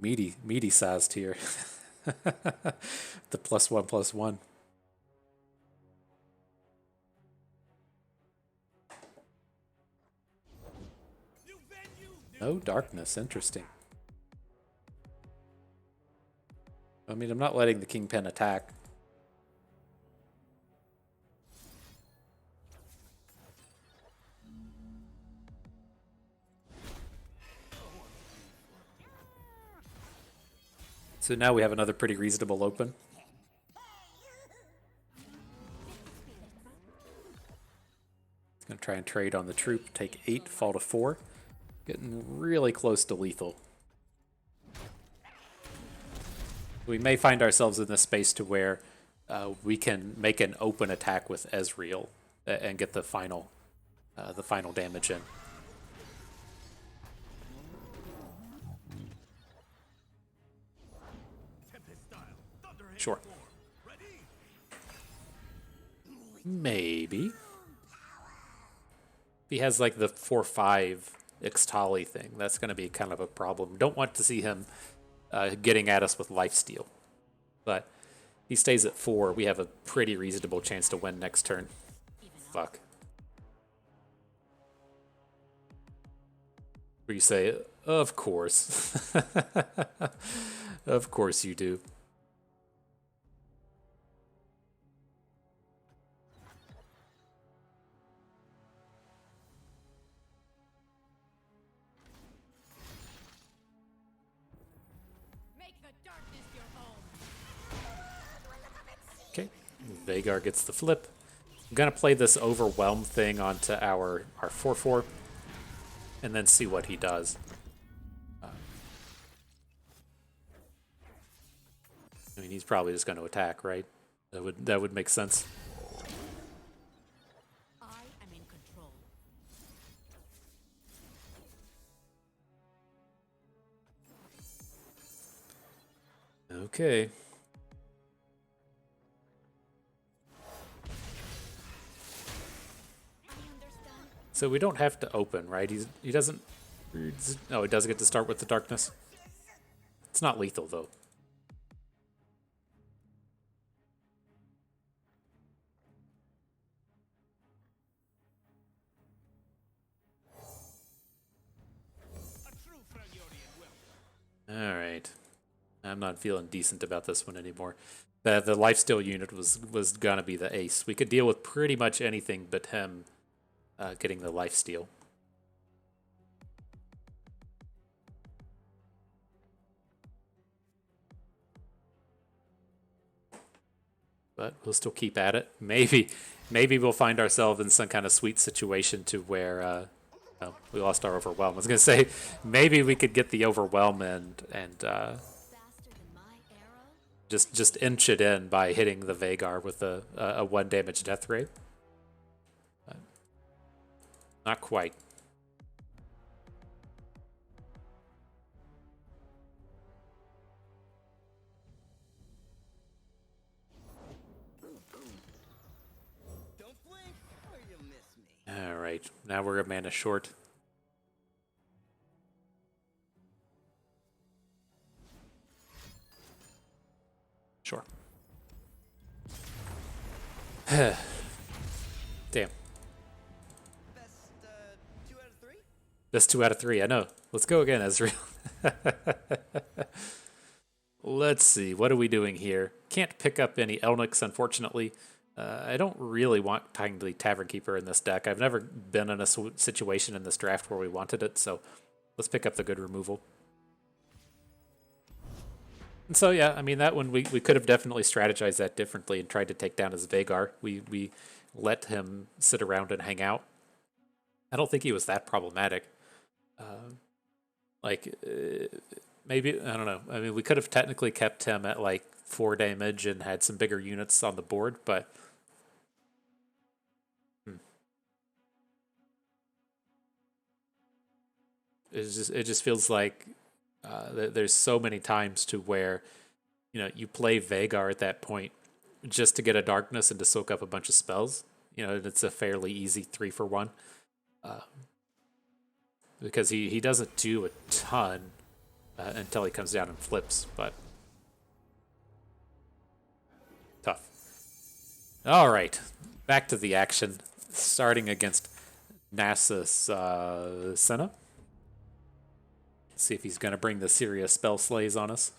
Meaty sized here. The +1/+1. New venue, new No darkness, interesting. I mean, I'm not letting the Kingpin attack. So now we have another pretty reasonable open. Gonna try and trade on the troop, take 8, fall to 4. Getting really close to lethal. We may find ourselves in this space to where we can make an open attack with Ezreal and get the final damage in. Sure. Maybe. If he has like the 4/5 Ixtali thing, that's going to be kind of a problem. Don't want to see him getting at us with lifesteal. But he stays at 4. We have a pretty reasonable chance to win next turn. Fuck. Where you say, of course. Of course you do. Make the darkness your home. Okay, Vhagar gets the flip. I'm gonna play this overwhelm thing onto our 4/4, and then see what he does. I mean, he's probably just going to attack, right? That would make sense. I am in control. Okay. So we don't have to open, right? He doesn't. Oh, he does get to start with the darkness. It's not lethal though. a true Fragorian welcome. All right. I'm not feeling decent about this one anymore. The lifesteal unit was gonna be the ace. We could deal with pretty much anything but him getting the lifesteal. But we'll still keep at it. Maybe we'll find ourselves in some kind of sweet situation to where we lost our overwhelm. I was gonna say maybe we could get the overwhelm and Faster than my arrow? just inch it in by hitting the Vhagar with a 1 damage death rate. But not quite. Don't blink or you'll miss me. All right, now we're a mana short. Sure. Damn. Best 2 out of 3? That's 2 out of 3. I know. Let's go again, Ezreal. let's see. What are we doing here? Can't pick up any Elnuks, unfortunately. I don't really want Kindly Tavern Keeper in this deck. I've never been in a situation in this draft where we wanted it, so let's pick up the good removal. And so, yeah, I mean, that one, we could have definitely strategized that differently and tried to take down his Vagar. We let him sit around and hang out. I don't think he was that problematic. Maybe, I don't know. I mean, we could have technically kept him at like 4 damage and had some bigger units on the board, but it just feels like there's so many times to where, you know, you play Vagar at that point just to get a darkness and to soak up a bunch of spells. You know, it's a fairly easy 3-for-1 because he doesn't do a ton until he comes down and flips, but tough. All right, back to the action. Starting against Nasus Senna. See if he's going to bring the serious spell slays on us.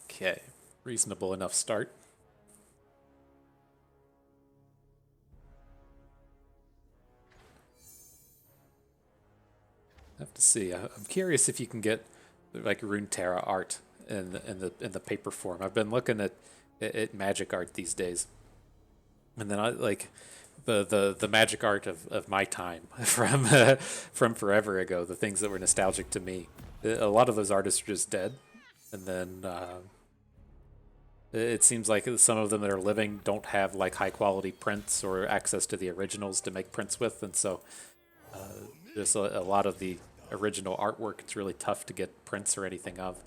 Okay, reasonable enough start. I have to see. I'm curious if you can get like Runeterra art in the paper form. I've been looking at magic art these days, and then I like the magic art of my time from forever ago. The things that were nostalgic to me. A lot of those artists are just dead, and then it seems like some of them that are living don't have like high quality prints or access to the originals to make prints with, and so there's a lot of the original artwork. It's really tough to get prints or anything of.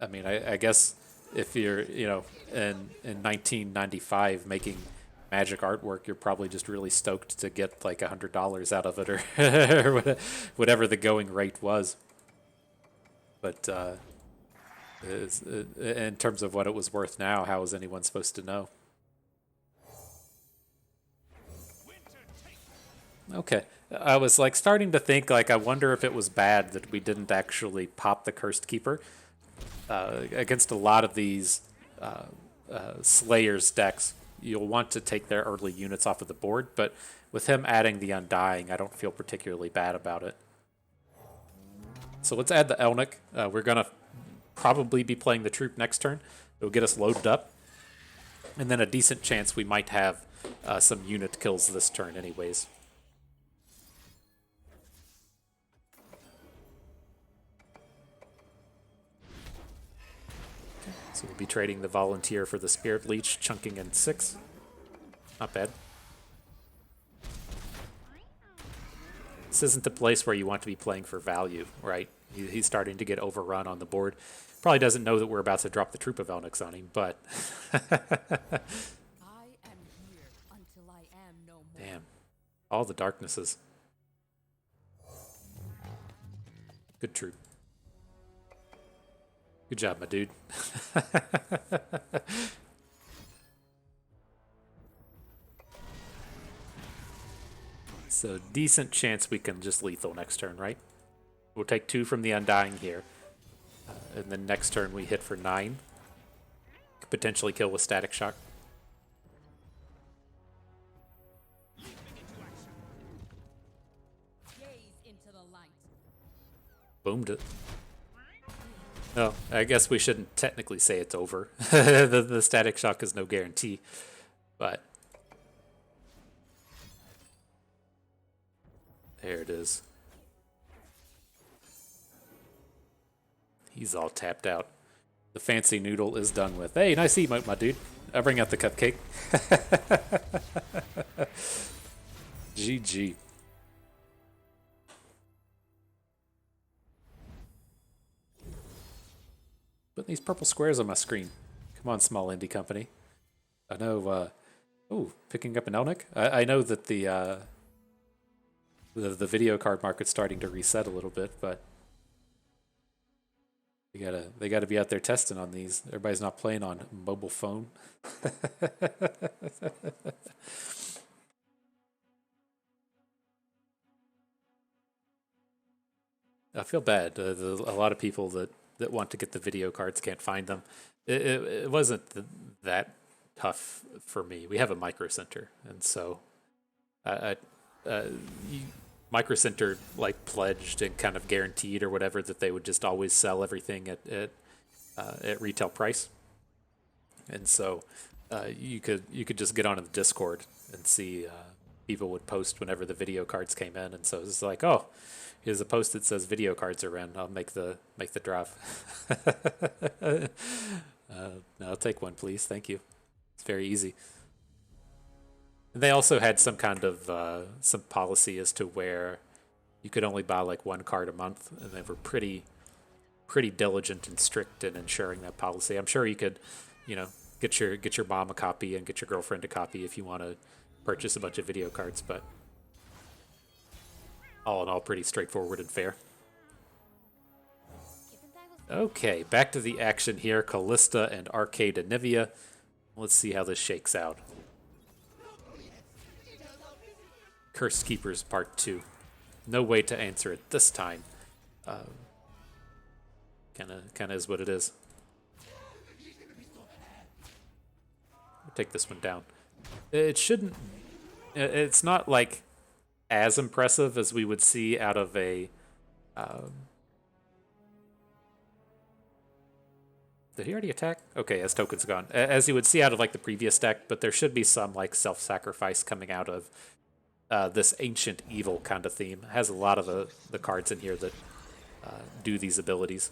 I mean, I guess if you're, you know, in 1995 making magic artwork, you're probably just really stoked to get like $100 out of it or whatever the going rate was. But in terms of what it was worth now, how is anyone supposed to know? Okay. I was like starting to think like I wonder if it was bad that we didn't actually pop the Cursed Keeper against a lot of these Slayers decks. You'll want to take their early units off of the board, but with him adding the Undying, I don't feel particularly bad about it. So let's add the Elnuk. We're gonna probably be playing the Troop next turn. It'll get us loaded up, and then a decent chance we might have some unit kills this turn anyways. So we'll be trading the Volunteer for the Spirit Leech, chunking in 6. Not bad. This isn't the place where you want to be playing for value, right? He's starting to get overrun on the board. Probably doesn't know that we're about to drop the Troop of Elnuks on him, but... I am here until I am no more. Damn. All the darknesses. Good Troop. Good job, my dude. So decent chance we can just lethal next turn, right? We'll take 2 from the Undying here. And then next turn we hit for 9. Could potentially kill with Static Shock. Gaze into the light. Boomed it. Oh, I guess we shouldn't technically say it's over. The Static Shock is no guarantee. But there it is. He's all tapped out. The fancy noodle is done with. Hey, nice emote, my dude. I bring out the cupcake. GG. Putting these purple squares on my screen. Come on, small indie company. I know. Picking up an Elnuk. I know that the video card market's starting to reset a little bit, but They gotta be out there testing on these. Everybody's not playing on mobile phone. I feel bad. A lot of people that want to get the video cards can't find them. It wasn't that tough for me. We have a micro center, and so I, you, Micro Center like pledged and kind of guaranteed or whatever that they would just always sell everything at retail price, and so you could just get onto the Discord and see people would post whenever the video cards came in, and so it's like, oh, here's a post that says video cards are in. I'll make the drop. No, I'll take one, please. Thank you. It's very easy. And they also had some kind of some policy as to where you could only buy like one card a month, and they were pretty diligent and strict in ensuring that policy. I'm sure you could, get your mom a copy and get your girlfriend a copy if you want to purchase a bunch of video cards, but all in all, pretty straightforward and fair. Okay, back to the action here. Callista and Arcade Anivia. Let's see how this shakes out. Cursed Keepers Part 2. No way to answer it this time. Kinda is what it is. I'll take this one down. It shouldn't... It's not, like, as impressive as we would see out of a... Did he already attack? Okay, his token's gone. As you would see out of, like, the previous deck, but there should be some, like, self-sacrifice coming out of this ancient evil kind of theme. It has a lot of the cards in here that do these abilities.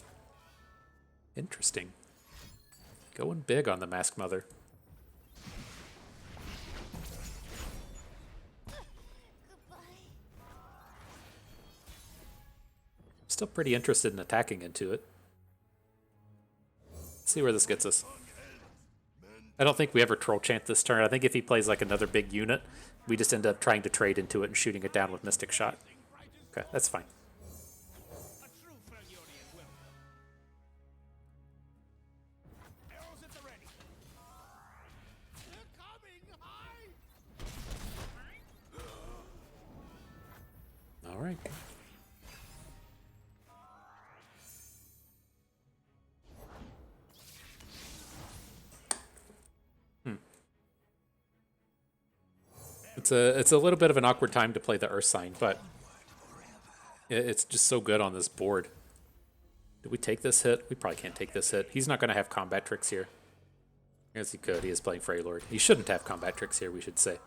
Interesting. Going big on the Mask Mother. Still pretty interested in attacking into it. Let's see where this gets us. I don't think we ever Troll Chant this turn. I think if he plays like another big unit, we just end up trying to trade into it and shooting it down with Mystic Shot. Okay, that's fine. All right. It's a little bit of an awkward time to play the Earth Sign, but it's just so good on this board. Did we take this hit? We probably can't take this hit. He's not going to have combat tricks here. Yes, he could. He is playing Freylord. He shouldn't have combat tricks here, we should say.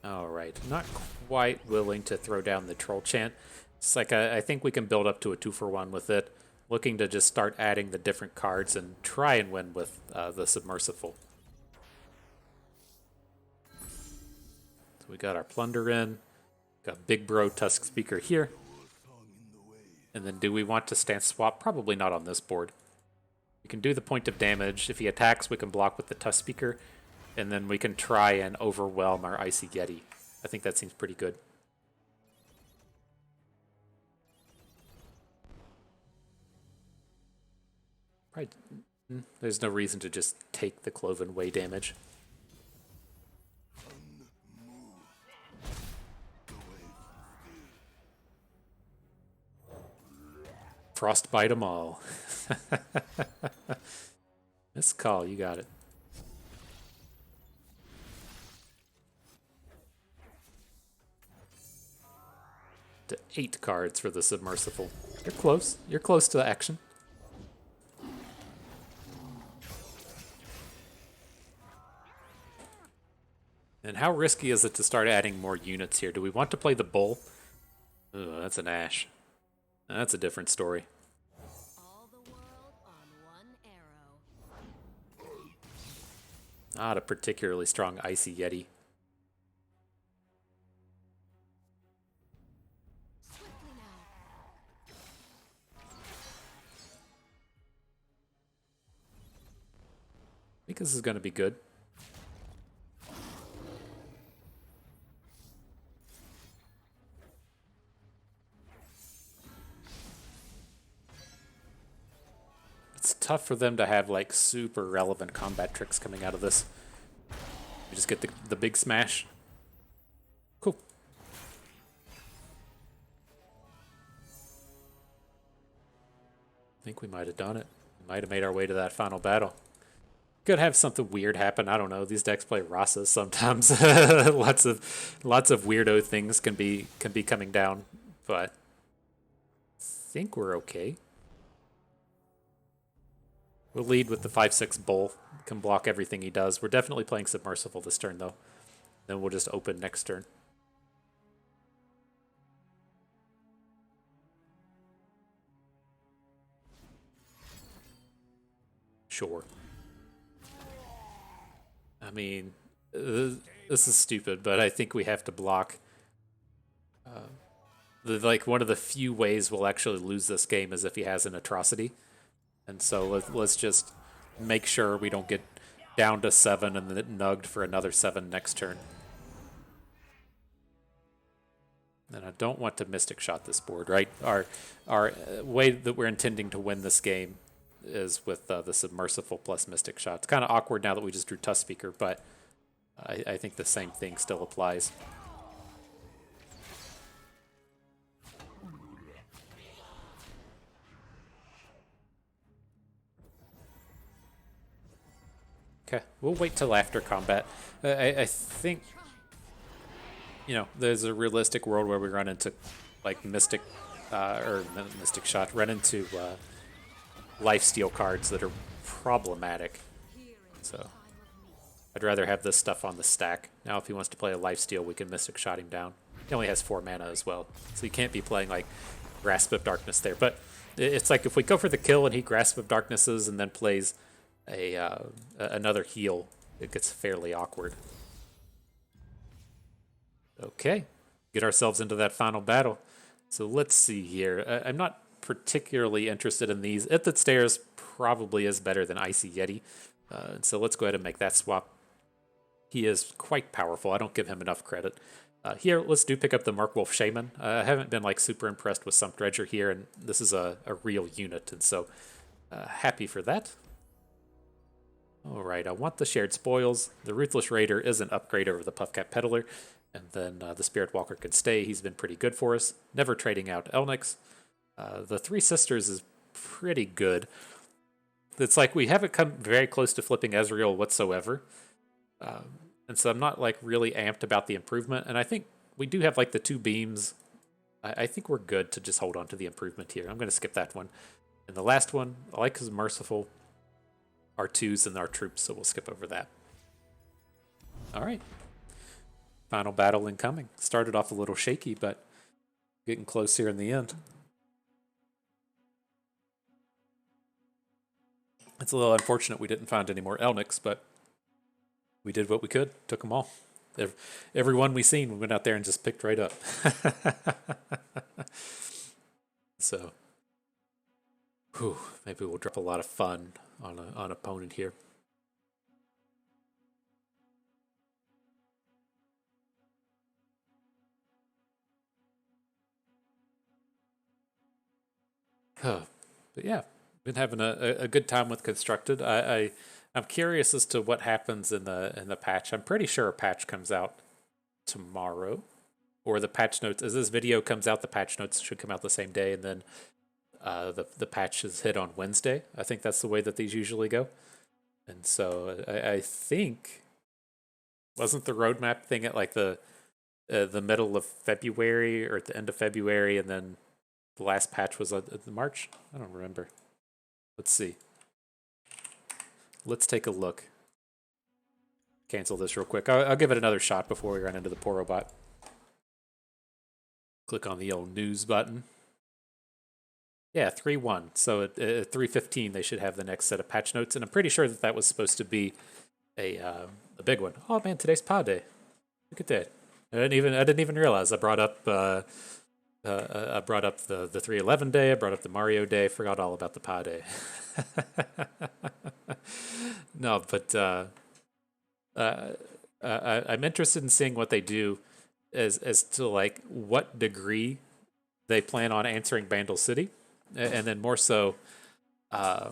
Alright, not quite willing to throw down the Troll Chant. It's like I think we can build up to a 2-for-1 with it. Looking to just start adding the different cards and try and win with the Submersible. So we got our Plunder in. Got Big Bro Tusk Speaker here. And then do we want to stance swap? Probably not on this board. We can do the point of damage. If he attacks, we can block with the Tusk Speaker. And then we can try and overwhelm our Icy Yeti. I think that seems pretty good. Right. There's no reason to just take the Cloven Way damage. Frostbite them all. Miss call, you got it. To 8 cards for the Submersible. You're close. You're close to action. And how risky is it to start adding more units here? Do we want to play the Bull? Ugh, that's an Ashe. That's a different story. All the world on one arrow. Not a particularly strong Icy Yeti. think this is going to be good. It's tough for them to have like super relevant combat tricks coming out of this. We just get the big smash. Cool. I think we might have done it. We might have made our way to that final battle. Could have something weird happen. I don't know. These decks play Rasas sometimes. lots of weirdo things can be coming down, but I think we're okay. We'll lead with the 5/6 Bull. Can block everything he does. We're definitely playing Submersible this turn though. Then we'll just open next turn. Sure. I mean, this is stupid, but I think we have to block. Like one of the few ways we'll actually lose this game is if he has an atrocity, and so let's just make sure we don't get down to 7 and then nugged for another 7 next turn. And I don't want to Mystic Shot this board, right? Our way that we're intending to win this game is with the Submersible plus Mystic Shot. It's kind of awkward now that we just drew Tusk Speaker, but I think the same thing still applies. Okay, we'll wait till after combat. I think, you know, there's a realistic world where we run into like Mystic Shot, run into lifesteal cards that are problematic. So I'd rather have this stuff on the stack. Now if he wants to play a lifesteal, we can Mystic Shot him down. He only has 4 mana as well, so he can't be playing like Grasp of Darkness there. But it's like if we go for the kill and he Grasp of Darknesses and then plays another heal, it gets fairly awkward. Okay, get ourselves into that final battle. So let's see here. I'm not particularly interested in these. At the Stairs probably is better than Icy Yeti. So let's go ahead and make that swap. He is quite powerful. I don't give him enough credit. Here, let's pick up the Merkwolf Shaman. I haven't been like super impressed with Sump Dredger here, and this is a real unit, and so happy for that. All right, I want the Shared Spoils. The Ruthless Raider is an upgrade over the Puffcat Peddler, and then the Spirit Walker can stay. He's been pretty good for us. Never trading out Elnuks. The Three Sisters is pretty good. It's like we haven't come very close to flipping Ezreal whatsoever. And so I'm not like really amped about the improvement. And I think we do have like the 2 beams. I think we're good to just hold on to the improvement here. I'm going to skip that one. And the last one, I like his Merciful, our 2s and our troops, so we'll skip over that. All right. Final battle incoming. Started off a little shaky, but getting close here in the end. It's a little unfortunate we didn't find any more Elnuks, but we did what we could. Took them all. Every one we seen, we went out there and just picked right up. So, maybe we'll drop a lot of fun on an opponent here. But yeah, been having a good time with Constructed. I'm curious as to what happens in the patch. I'm pretty sure a patch comes out tomorrow, or the patch notes. As this video comes out, the patch notes should come out the same day, and then the patch is hit on Wednesday. I think that's the way that these usually go. And so I think, wasn't the roadmap thing at like the middle of February or at the end of February, and then the last patch was at March? I don't remember. Let's see. Let's take a look. Cancel this real quick. I'll give it another shot before we run into the Porobot. Click on the old news button. Yeah, 3.1. So at 3.15, they should have the next set of patch notes, and I'm pretty sure that was supposed to be a big one. Oh man, today's pod day. Look at that. I didn't even realize I brought up the 3.11 day. I brought up the Mario day. Forgot all about the pod day. No, but I'm interested in seeing what they do as to like what degree they plan on answering Bandle City, and then more so, uh,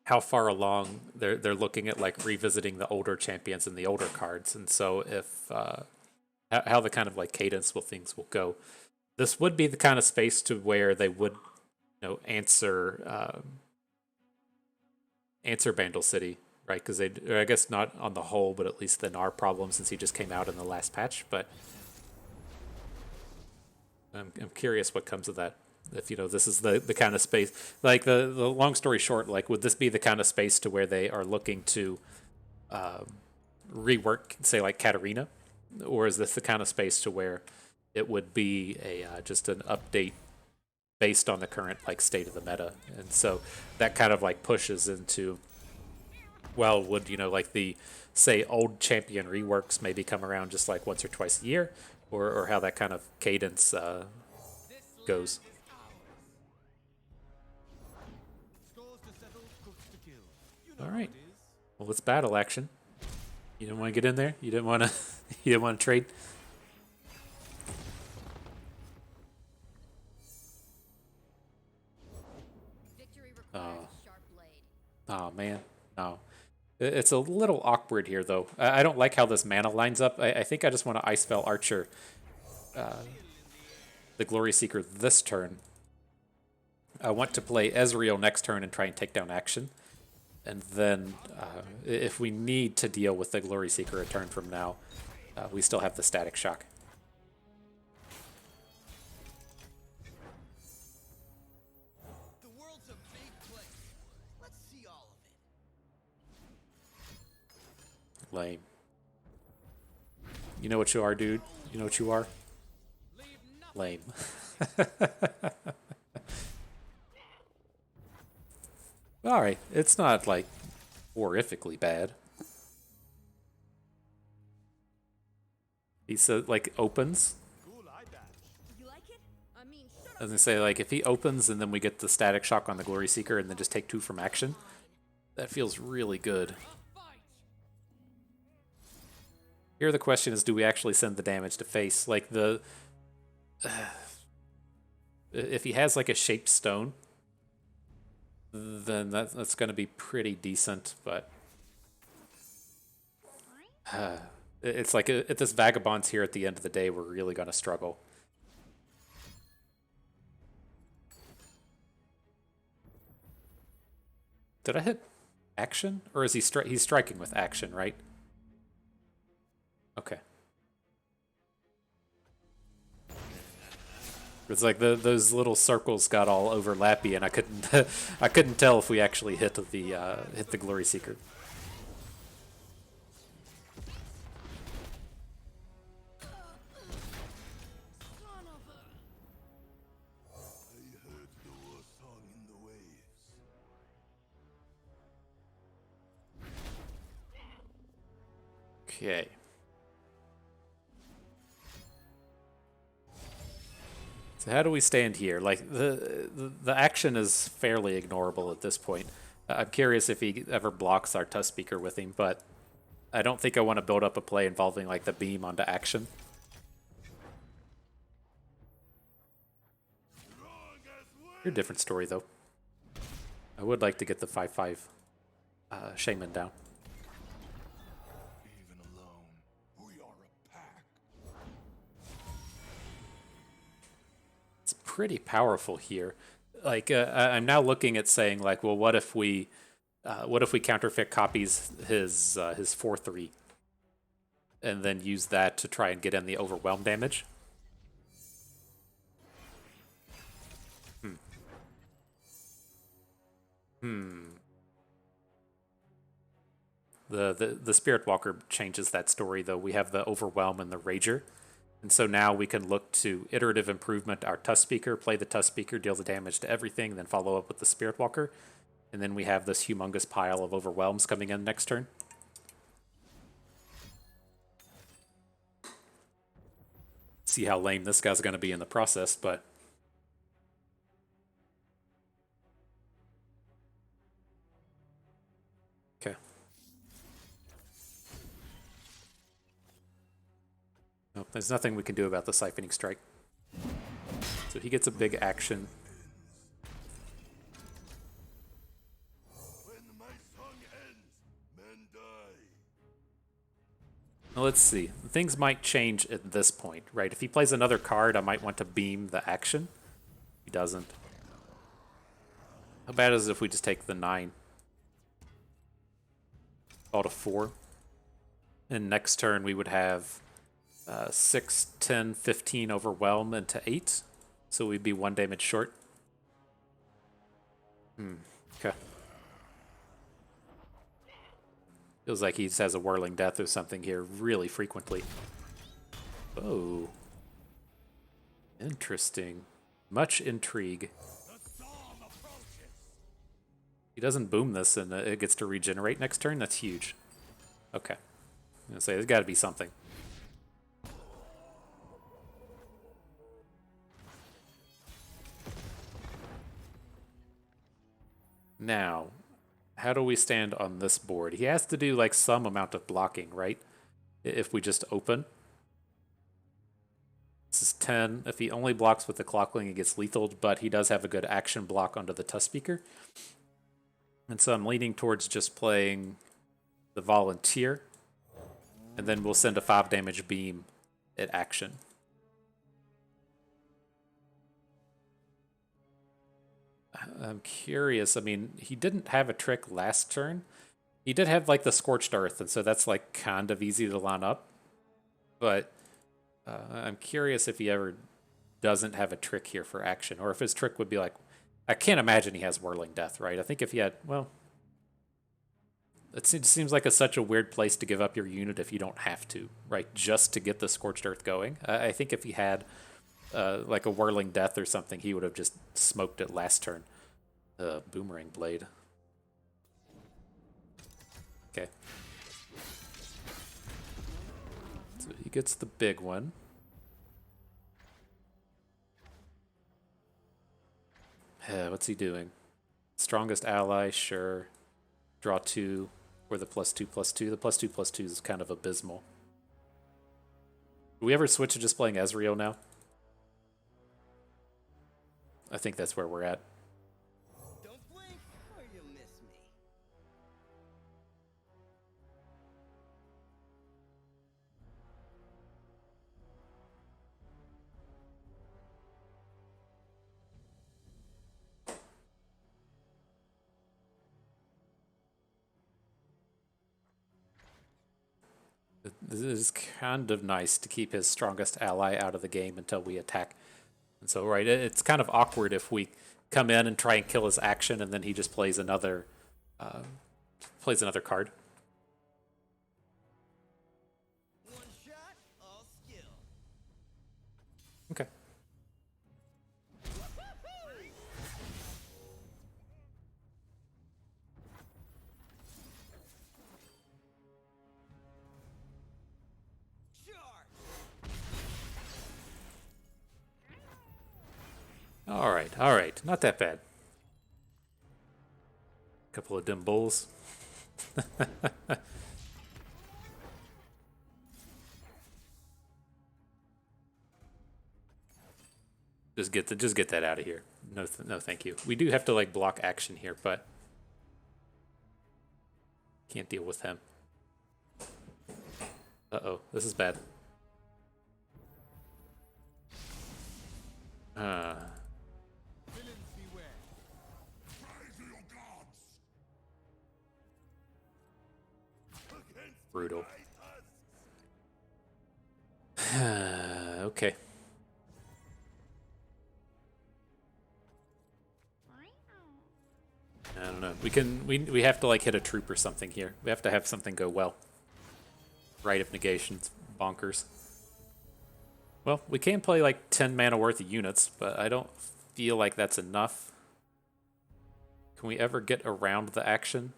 how far along they're looking at like revisiting the older champions and the older cards, and so if how the kind of like cadence will things will go. This would be the kind of space to where they would, answer Bandle City, right? Because they, or I guess not on the whole, but at least the Gnar problem since he just came out in the last patch. But I'm curious what comes of that. If this is the kind of space, like the long story short, like would this be the kind of space to where they are looking to rework, say like Katarina, or is this the kind of space to where it would be a just an update based on the current like state of the meta? And so that kind of like pushes into, well, would like the say old champion reworks maybe come around just like once or twice a year, or how that kind of cadence goes. Scores to settle, cooks to kill. You know All how right. it is. Well, it's battle action. You didn't want to get in there. You didn't want to. You didn't want to trade. Victory requires a sharp blade. Oh man, no. It's a little awkward here, though. I don't like how this mana lines up. I think I just want to Icefell Archer the Glory Seeker this turn. I want to play Ezreal next turn and try and take down action. And then if we need to deal with the Glory Seeker a turn from now, we still have the Static Shock. The world's a big place. Let's see all of it. Lame. You know what you are, dude? You know what you are? Leave nothing. Lame. Alright, it's not like horrifically bad. He said like opens. Cool eye badge. You like it? I mean, shut I was gonna say like if he opens and then we get the Static Shock on the Glory Seeker and then just take 2 from action, that feels really good. Here the question is, do we actually send the damage to face? Like the if he has like a shaped stone, then that's going to be pretty decent, but it's like if this Vagabond's here at the end of the day, we're really going to struggle. Did I hit action? Or is he he's striking with action, right? Okay. It's like those little circles got all overlappy, and I couldn't I couldn't tell if we actually hit the Glory Seeker. Okay. So how do we stand here? Like the action is fairly ignorable at this point. I'm curious if he ever blocks our Tusk Speaker with him, but I don't think I want to build up a play involving like the beam onto action. You're a different story though. I would like to get the 5/5 Shaman down. Even alone, we are a pack. It's pretty powerful here. Like I'm now looking at saying like, well, what if we counterfeit copies his 4/3, and then use that to try and get in the overwhelm damage. The Spirit Walker changes that story though. We have the overwhelm and the Rager. And so now we can look to iterative improvement our Tusk Speaker, play the Tusk Speaker, deal the damage to everything, then follow up with the Spirit Walker. And then we have this humongous pile of overwhelms coming in next turn. See how lame this guy's going to be in the process, but... Nope, there's nothing we can do about the Siphoning Strike. So he gets a big action. When my song ends, men die. Now, let's see. Things might change at this point, right? If he plays another card, I might want to beam the action. He doesn't. How bad is it if we just take the 9? All to 4. And next turn we would have 6, 10, 15 overwhelm into 8. So we'd be 1 damage short. Okay. Feels like he has a whirling death or something here really frequently. Oh. Interesting. Much intrigue. He doesn't boom this and it gets to regenerate next turn? That's huge. Okay. I'm going to say there's got to be something. Now, how do we stand on this board? He has to do like some amount of blocking, right? If we just open. This is 10. If he only blocks with the Clockling, he gets lethaled, but he does have a good action block onto the Tusk-Speaker. And so I'm leaning towards just playing the Volunteer. And then we'll send a 5 damage beam at action. I'm curious. I mean, he didn't have a trick last turn. He did have like the Scorched Earth, and so that's like kind of easy to line up. But I'm curious if he ever doesn't have a trick here for action, or if his trick would be like, I can't imagine he has Whirling Death, right? I think if he had, well, it seems like such a weird place to give up your unit if you don't have to, right? Just to get the Scorched Earth going. I think if he had like a Whirling Death or something, he would have just smoked it last turn. Boomerang Blade. Okay. So he gets the big one. What's he doing? Strongest ally, sure. Draw 2 for the +2/+2. The +2/+2 is kind of abysmal. Do we ever switch to just playing Ezreal now? I think that's where we're at. Don't blink or you'll miss me. This is kind of nice to keep his strongest ally out of the game until we attack. And so, right, it's kind of awkward if we come in and try and kill his action, and then he just plays another card. One shot, all skill. Okay. All right, not that bad. Couple of dim bulls. Just get that out of here. No, no, thank you. We do have to like block action here, but can't deal with him. Uh-oh, this is bad. Brutal. Okay. I don't know. We have to like hit a troop or something here. We have to have something go well. Rite of Negation's bonkers. Well, we can play like 10 mana worth of units, but I don't feel like that's enough. Can we ever get around the action?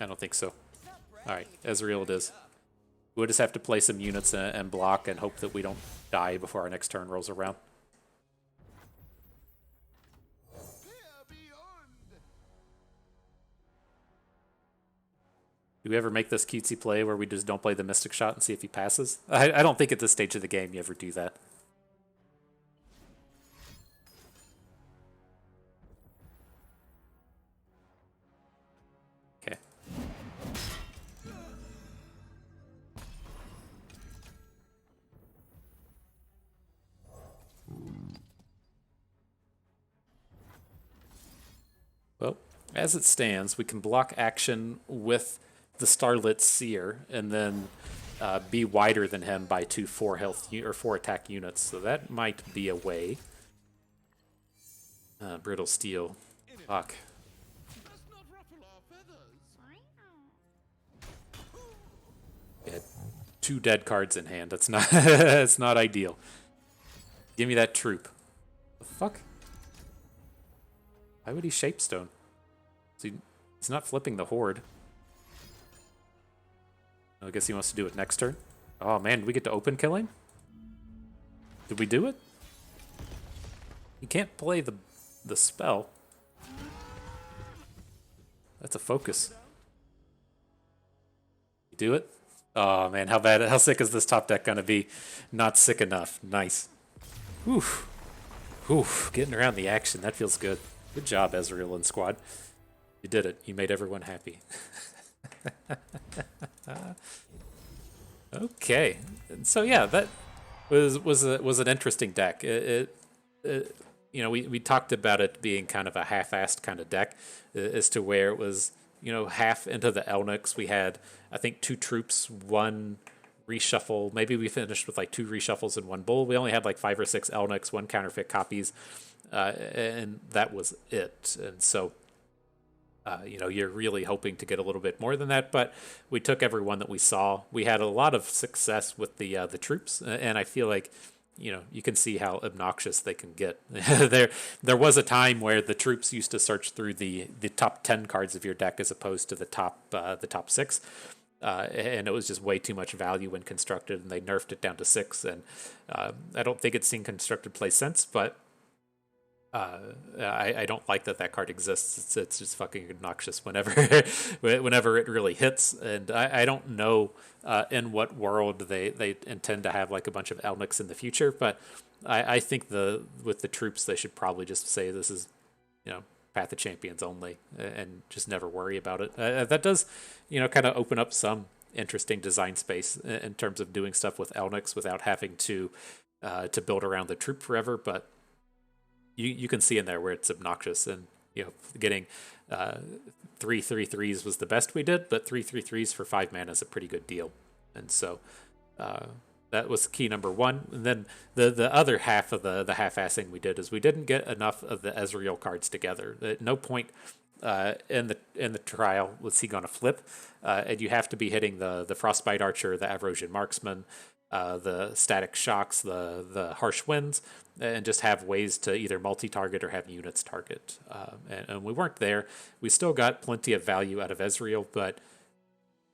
I don't think so. Alright, Ezreal it is. We'll just have to play some units and block and hope that we don't die before our next turn rolls around. Do we ever make this cutesy play where we just don't play the Mystic Shot and see if he passes? I don't think at this stage of the game you ever do that. Okay. Well, as it stands, we can block action with the Starlit Seer and then be wider than him by 2 4 health or 4 attack units. So that might be a way. Brittle Steel. Fuck. Let's not ruffle our feathers. Yeah, 2 dead cards in hand. That's not that's not ideal. Give me that troop. The fuck? Why would he Shapestone? He's not flipping the Horde. I guess he wants to do it next turn. Oh man, did we get to open kill him? Did we do it? You can't play the spell. That's a focus. You do it? Oh man, how sick is this top deck gonna be? Not sick enough. Nice. Oof. Oof. Getting around the action, that feels good. Good job, Ezreal and squad. You did it. You made everyone happy. Okay, so yeah, that was an interesting deck. You know, we talked about it being kind of a half-assed kind of deck, as to where it was, you know, half into the Elnuks. We had, I think, 2 troops, 1 reshuffle. Maybe we finished with like 2 reshuffles and 1 bull. We only had like 5 or 6 Elnuks, 1 counterfeit copies, and that was it. And so, you know, you're really hoping to get a little bit more than that, but we took every one that we saw. We had a lot of success with the troops, and I feel like, you know, you can see how obnoxious they can get. There was a time where the troops used to search through the top 10 cards of your deck as opposed to the top 6, and it was just way too much value when constructed, and they nerfed it down to 6. And I don't think it's seen constructed play since, but I don't like that card exists. It's just fucking obnoxious whenever whenever it really hits, and I don't know in what world they intend to have like a bunch of Elnuks in the future, but I think with the troops they should probably just say this is, you know, Path of Champions only, and just never worry about it. That does, you know, kind of open up some interesting design space in terms of doing stuff with Elnuks without having to build around the troop forever, but you can see in there where it's obnoxious, and you know, getting 3/3/3s was the best we did, but 3/3/3s for 5 mana is a pretty good deal, and so that was key number 1. And then the other half of the half-assing we did is we didn't get enough of the Ezreal cards together. At no point in the trial was he going to flip, and you have to be hitting the Frostbite Archer, the Avrosian Marksman, the Static Shocks, the Harsh Winds, and just have ways to either multi-target or have units target. And we weren't there. We still got plenty of value out of Ezreal, but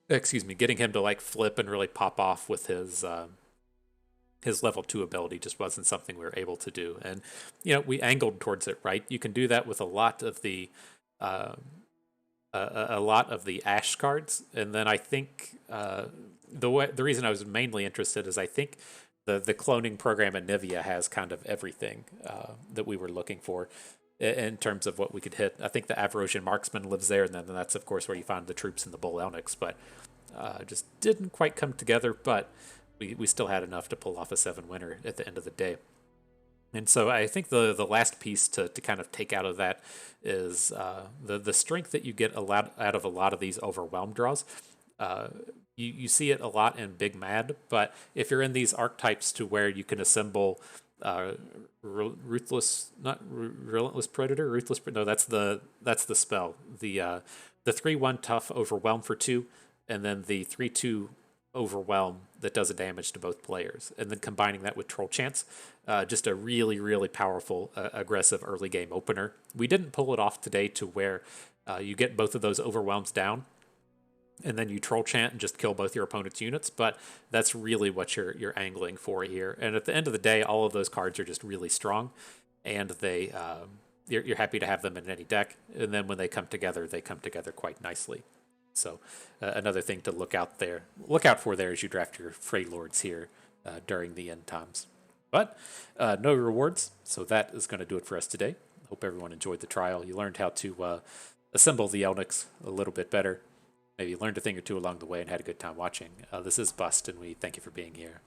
getting him to like flip and really pop off with his level 2 ability just wasn't something we were able to do. And you know, we angled towards it, right? You can do that with a lot of the Ashe cards, and then I think the reason I was mainly interested is I think the cloning program at Nivea has kind of everything that we were looking for in terms of what we could hit. I think the Avrosian Marksman lives there, and then that's of course where you find the troops and the Bull Elnuks, but just didn't quite come together. But we still had enough to pull off a 7 winner at the end of the day. And so I think the last piece to kind of take out of that is the strength that you get out of a lot of these Overwhelm draws. You see it a lot in Big Mad, but if you're in these archetypes to where you can assemble Relentless Predator, no, that's the spell. The 3/1 tough Overwhelm for 2, and then the 3/2 Overwhelm that does a damage to both players, and then combining that with Troll Chance, just a really, really powerful, aggressive early game opener. We didn't pull it off today to where you get both of those Overwhelms down, and then you Troll Chant and just kill both your opponent's units, but that's really what you're angling for here. And at the end of the day, all of those cards are just really strong, and you're happy to have them in any deck, and then when they come together quite nicely. So another thing to look out for there as you draft your Frey Lords here during the end times. But no rewards, so that is going to do it for us today. Hope everyone enjoyed the trial. You learned how to assemble the Elnuks a little bit better. Maybe you learned a thing or two along the way and had a good time watching. This is Bust, and we thank you for being here.